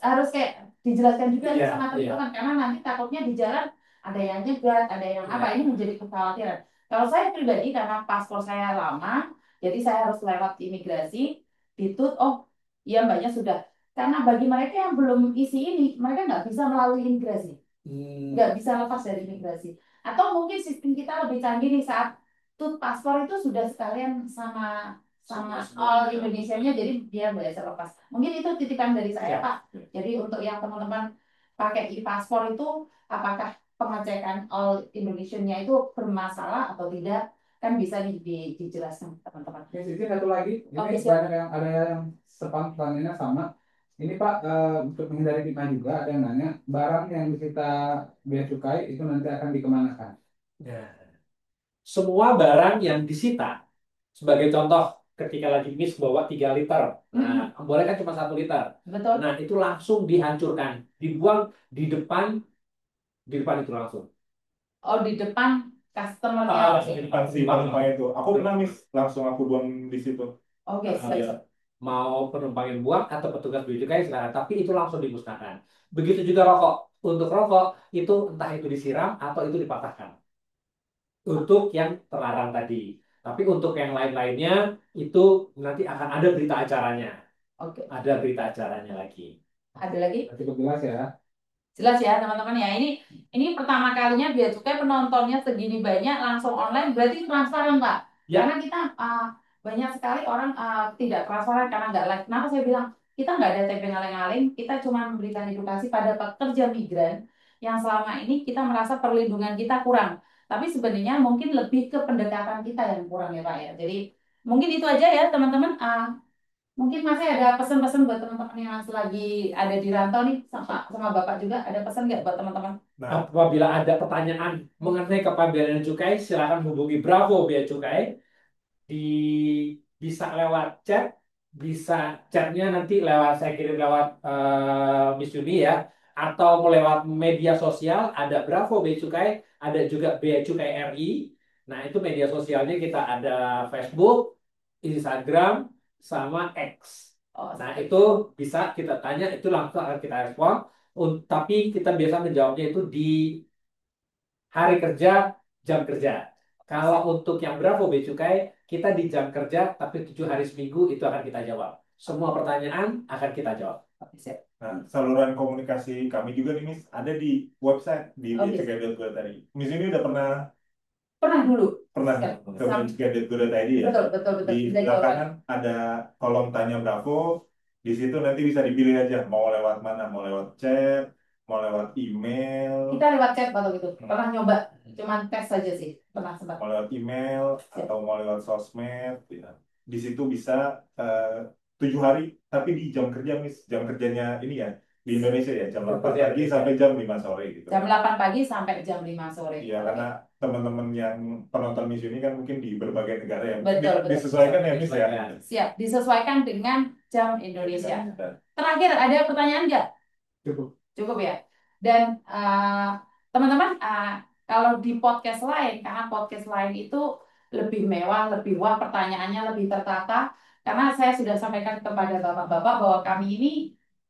Harus kayak dijelaskan juga Iya, sama teman-teman, karena nanti takutnya di jalan ada yang nyegat, ada yang apa, ini menjadi kekhawatiran. Kalau saya pribadi karena paspor saya lama, jadi saya harus lewat imigrasi, ditut, oh iya mbaknya sudah. Karena bagi mereka yang belum isi ini, mereka nggak bisa melalui imigrasi, nggak bisa lepas dari imigrasi. Atau mungkin sistem kita lebih canggih nih, saat tut paspor itu sudah sekalian sama all Indonesianya, jadi dia nggak bisa lepas. Mungkin itu titipan dari saya Pak. Jadi untuk yang teman-teman pakai e-paspor itu, apakah pengecekan all Indonesianya itu bermasalah atau tidak, kan bisa dijelaskan teman-teman. Oke, Sisi satu lagi. Ini Oke, banyak yang ada yang pertanyaannya sama. Ini Pak, untuk menghindari fitnah juga ada yang nanya, barang yang disita bea cukai itu nanti akan dikemanakan? Nah, semua barang yang disita, sebagai contoh, ketika lagi mis bawa 3 liter, nah, boleh kan cuma 1 liter. Betul. Nah, itu langsung dihancurkan, dibuang di depan, itu langsung. Oh, di depan customernya. Di depan si penumpang itu. Aku pernah mis, langsung aku buang di situ. Oke, Iya. Mau penumpang yang buang atau petugas bea cukai silakan, tapi itu langsung dimusnahkan. Begitu juga rokok. Untuk rokok itu entah itu disiram atau itu dipatahkan. Untuk yang terlarang tadi. Tapi untuk yang lain-lainnya itu nanti akan ada berita acaranya. Oke. Ada berita acaranya lagi. Ada lagi? Cukup jelas ya. Jelas ya teman-teman ya. Ini pertama kalinya Bea Cukai penontonnya segini banyak langsung online berarti transparan Pak. Ya. Karena kita banyak sekali orang tidak transparan karena nggak live. Kenapa saya bilang kita nggak ada TP ngaling-ngaling, kita cuma memberikan edukasi pada pekerja migran yang selama ini kita merasa perlindungan kita kurang. Tapi sebenarnya mungkin lebih ke pendekatan kita yang kurang ya Pak ya. Jadi mungkin itu aja ya teman-teman. Mungkin masih ada pesan-pesan buat teman-teman yang lagi ada di rantau nih sama Bapak juga ada pesan nggak buat teman-teman? Nah, Apabila ada pertanyaan mengenai kepabeanan cukai, silakan hubungi Bravo Bea Cukai di bisa lewat chat, bisa chatnya nanti lewat saya kirim lewat Miss Yuni ya, atau lewat media sosial ada Bravo Bea Cukai, ada juga Bea Cukai RI. Nah itu media sosialnya kita ada Facebook, Instagram, sama X. Oh, Nah itu bisa kita tanya, itu langsung akan kita respon. Tapi kita biasa menjawabnya itu di hari kerja, jam kerja. Kalau untuk yang Bravo Bea Cukai, kita di jam kerja, tapi 7 hari seminggu itu akan kita jawab. Semua pertanyaan akan kita jawab. nah, saluran komunikasi kami juga nih Miss, ada di website di Oke. beacukai.go tadi. Miss ini udah pernah dulu. pernah Ya. ke beacukai.go.id ya? Betul. Di sebelah kanan ada kolom tanya Bravo. Di situ nanti bisa dipilih aja mau lewat mana, mau lewat chat, mau lewat email, Kita lewat chat waktu itu. Pernah nyoba, cuman tes saja sih. Pernah sempat. mau lewat email atau mau lewat sosmed. Ya. Di situ bisa 7 hari, tapi di jam kerja Miss, jam kerjanya ini ya di Indonesia ya jam 8 pagi sampai jam 5 sore gitu. Jam 8 pagi sampai jam 5 sore. Iya, karena teman-teman yang penonton Miss ini kan mungkin di berbagai negara ya. Betul. Disesuaikan ya Miss ya. Siap, disesuaikan dengan jam Indonesia. Ya. Terakhir, ada pertanyaan nggak? Cukup. Cukup ya. Dan teman-teman, kalau di podcast lain, karena podcast lain itu lebih mewah, lebih wah, pertanyaannya lebih tertata. Karena saya sudah sampaikan kepada bapak-bapak bahwa kami ini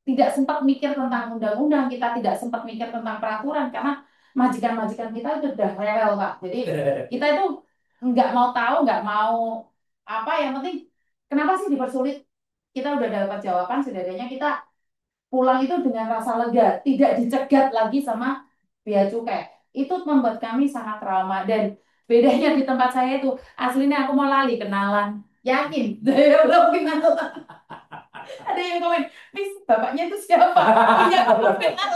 tidak sempat mikir tentang undang-undang, kita tidak sempat mikir tentang peraturan, karena majikan-majikan kita itu udah rewel, Pak. Jadi kita itu nggak mau tahu, nggak mau apa, yang penting kenapa sih dipersulit? Kita udah dapat jawaban, setidaknya kita pulang itu dengan rasa lega, tidak dicegat lagi sama bea cukai. Itu membuat kami sangat trauma dan bedanya di tempat saya itu aslinya aku mau lali kenalan, yakin, saya belum kenal. Ada yang komen, Miss, bapaknya itu siapa? Punya belum kenal.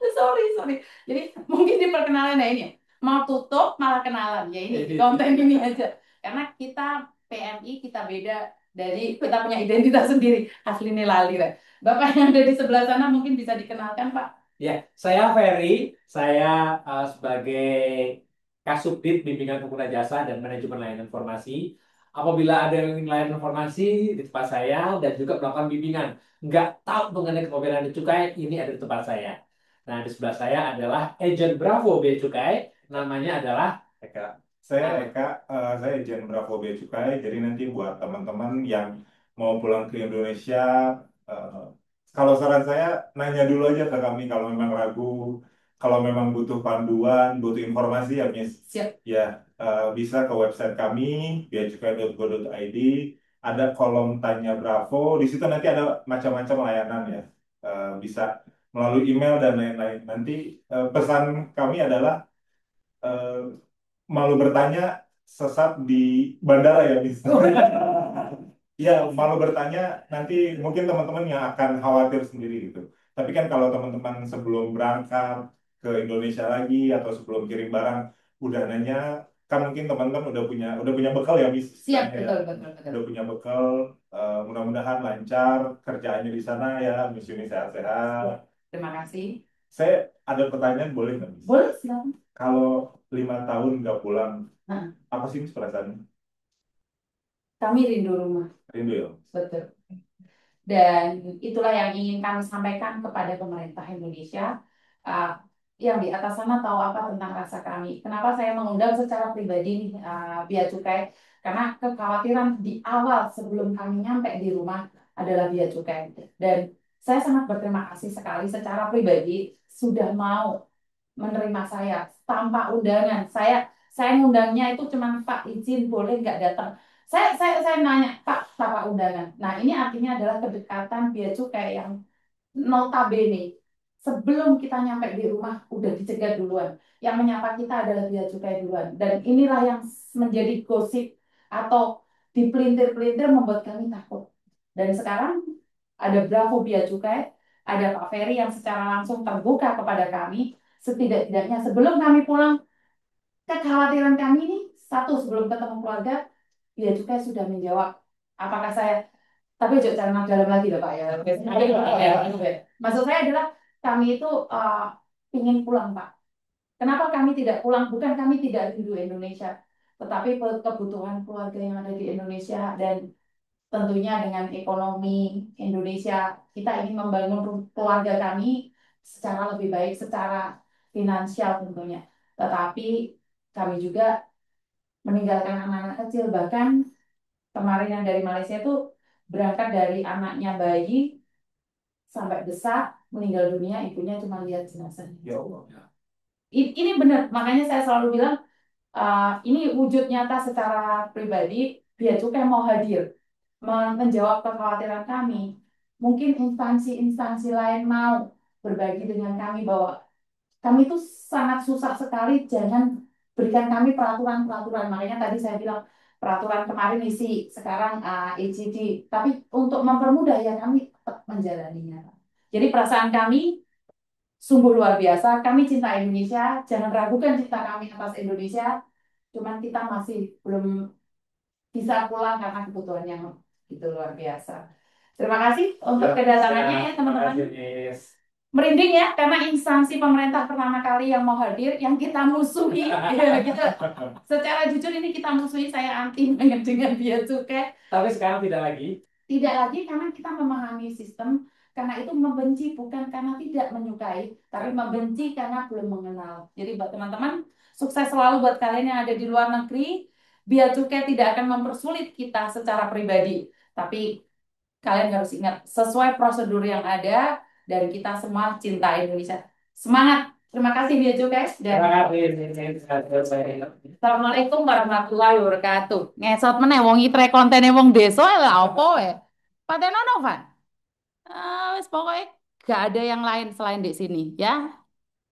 Sorry. Jadi mungkin di perkenalan ya ini ya. Mau tutup malah kenalan ya ini di konten ini aja. Karena kita PMI kita beda dari kita punya identitas sendiri. Aslinya lali lah. Bapak yang ada di sebelah sana mungkin bisa dikenalkan Pak. Ya, saya Ferry, saya sebagai Kasubdit Bimbingan Pengguna Jasa dan Manajemen Layanan Informasi. Apabila ada yang ingin layanan informasi di tempat saya dan juga melakukan bimbingan, nggak tahu mengenai kepabeanan cukai, ini ada di tempat saya. Nah, di sebelah saya adalah Agent Bravo Bea Cukai, namanya adalah Eka. Saya Eka, saya Jen Bravo Bea Cukai. Jadi nanti buat teman-teman yang mau pulang ke Indonesia, eh, kalau saran saya nanya dulu aja ke kami kalau memang ragu, kalau memang butuh panduan, butuh informasi ya Miss. Siap. Ya, bisa ke website kami beacukai.go.id. Ada kolom tanya Bravo. Di situ nanti ada macam-macam layanan ya. Bisa melalui email dan lain-lain. Nanti pesan kami adalah eh, malu bertanya sesat di bandara ya Miss. Ya, malu bertanya nanti mungkin teman-teman yang akan khawatir sendiri gitu. Tapi kan kalau teman-teman sebelum berangkat ke Indonesia lagi atau sebelum kirim barang udah nanya, kan mungkin teman-teman udah punya bekal ya Miss Siap, istilahnya ya. betul, betul, betul. Udah punya bekal, mudah-mudahan lancar kerjaannya di sana ya, Miss Yuni sehat-sehat. Terima kasih. Saya ada pertanyaan, boleh nggak Miss? Boleh, silakan. Kalau 5 tahun nggak pulang, Nah, apa sih Miss perasaannya? kami rindu rumah, Rindu ya? betul. Dan itulah yang ingin kami sampaikan kepada pemerintah Indonesia. Uh, yang di atas sana tahu apa tentang rasa kami. Kenapa saya mengundang secara pribadi nih, Bea Cukai? Karena kekhawatiran di awal sebelum kami nyampe di rumah adalah Bea Cukai. Dan saya sangat berterima kasih sekali secara pribadi sudah mau menerima saya tanpa undangan. Saya ngundangnya itu cuma Pak izin boleh nggak datang. Saya nanya Pak tanpa undangan. Nah ini artinya adalah kedekatan Bea Cukai yang notabene sebelum kita nyampe di rumah udah dicegat duluan. Yang menyapa kita adalah Bea Cukai duluan. Dan inilah yang menjadi gosip atau dipelintir-pelintir membuat kami takut. Dan sekarang ada Bravo Bea Cukai, ada Pak Ferry yang secara langsung terbuka kepada kami. Setidak-tidaknya sebelum kami pulang, kekhawatiran kami ini satu sebelum ketemu keluarga, Bea Cukai sudah menjawab. Apakah saya tapi jangan dalam lagi loh Pak ya. Maksud saya adalah kami itu ingin pulang Pak. Kenapa kami tidak pulang? Bukan kami tidak rindu Indonesia, tetapi kebutuhan keluarga yang ada di Indonesia dan tentunya dengan ekonomi Indonesia kita ingin membangun keluarga kami secara lebih baik, secara finansial tentunya. Tetapi kami juga meninggalkan anak-anak kecil bahkan kemarin yang dari Malaysia itu berangkat dari anaknya bayi sampai besar meninggal dunia ibunya cuma lihat jenazahnya. Ya Allah. Ini benar makanya saya selalu bilang ini wujud nyata secara pribadi Bea Cukai mau hadir menjawab kekhawatiran kami. Mungkin instansi-instansi lain mau berbagi dengan kami bahwa kami itu sangat susah sekali, jangan berikan kami peraturan-peraturan. Makanya tadi saya bilang peraturan kemarin isi, sekarang ECD. Tapi untuk mempermudah ya kami tetap menjalaninya. Jadi perasaan kami sungguh luar biasa. Kami cinta Indonesia, jangan ragukan cinta kami atas Indonesia. Cuman kita masih belum bisa pulang karena kebutuhan yang itu luar biasa. Terima kasih untuk kedatangannya ya teman-teman. Merinding ya, karena instansi pemerintah pertama kali yang mau hadir, yang kita musuhi, ya, gitu. Secara jujur ini kita musuhi, saya anti dengan Bea Cukai. Tapi sekarang tidak lagi. Tidak lagi karena kita memahami sistem, karena itu membenci bukan karena tidak menyukai, tapi membenci karena belum mengenal. Jadi buat teman-teman, sukses selalu buat kalian yang ada di luar negeri. Bea Cukai tidak akan mempersulit kita secara pribadi, tapi kalian harus ingat sesuai prosedur yang ada dan kita semua cinta Indonesia. Semangat. Terima kasih Bea Cukai dan Assalamualaikum warahmatullahi wabarakatuh. Ngesot meneh wong itre kontene wong desa lha apa wae. Patenono, Van. Wis pokoknya gak ada yang lain selain di sini ya.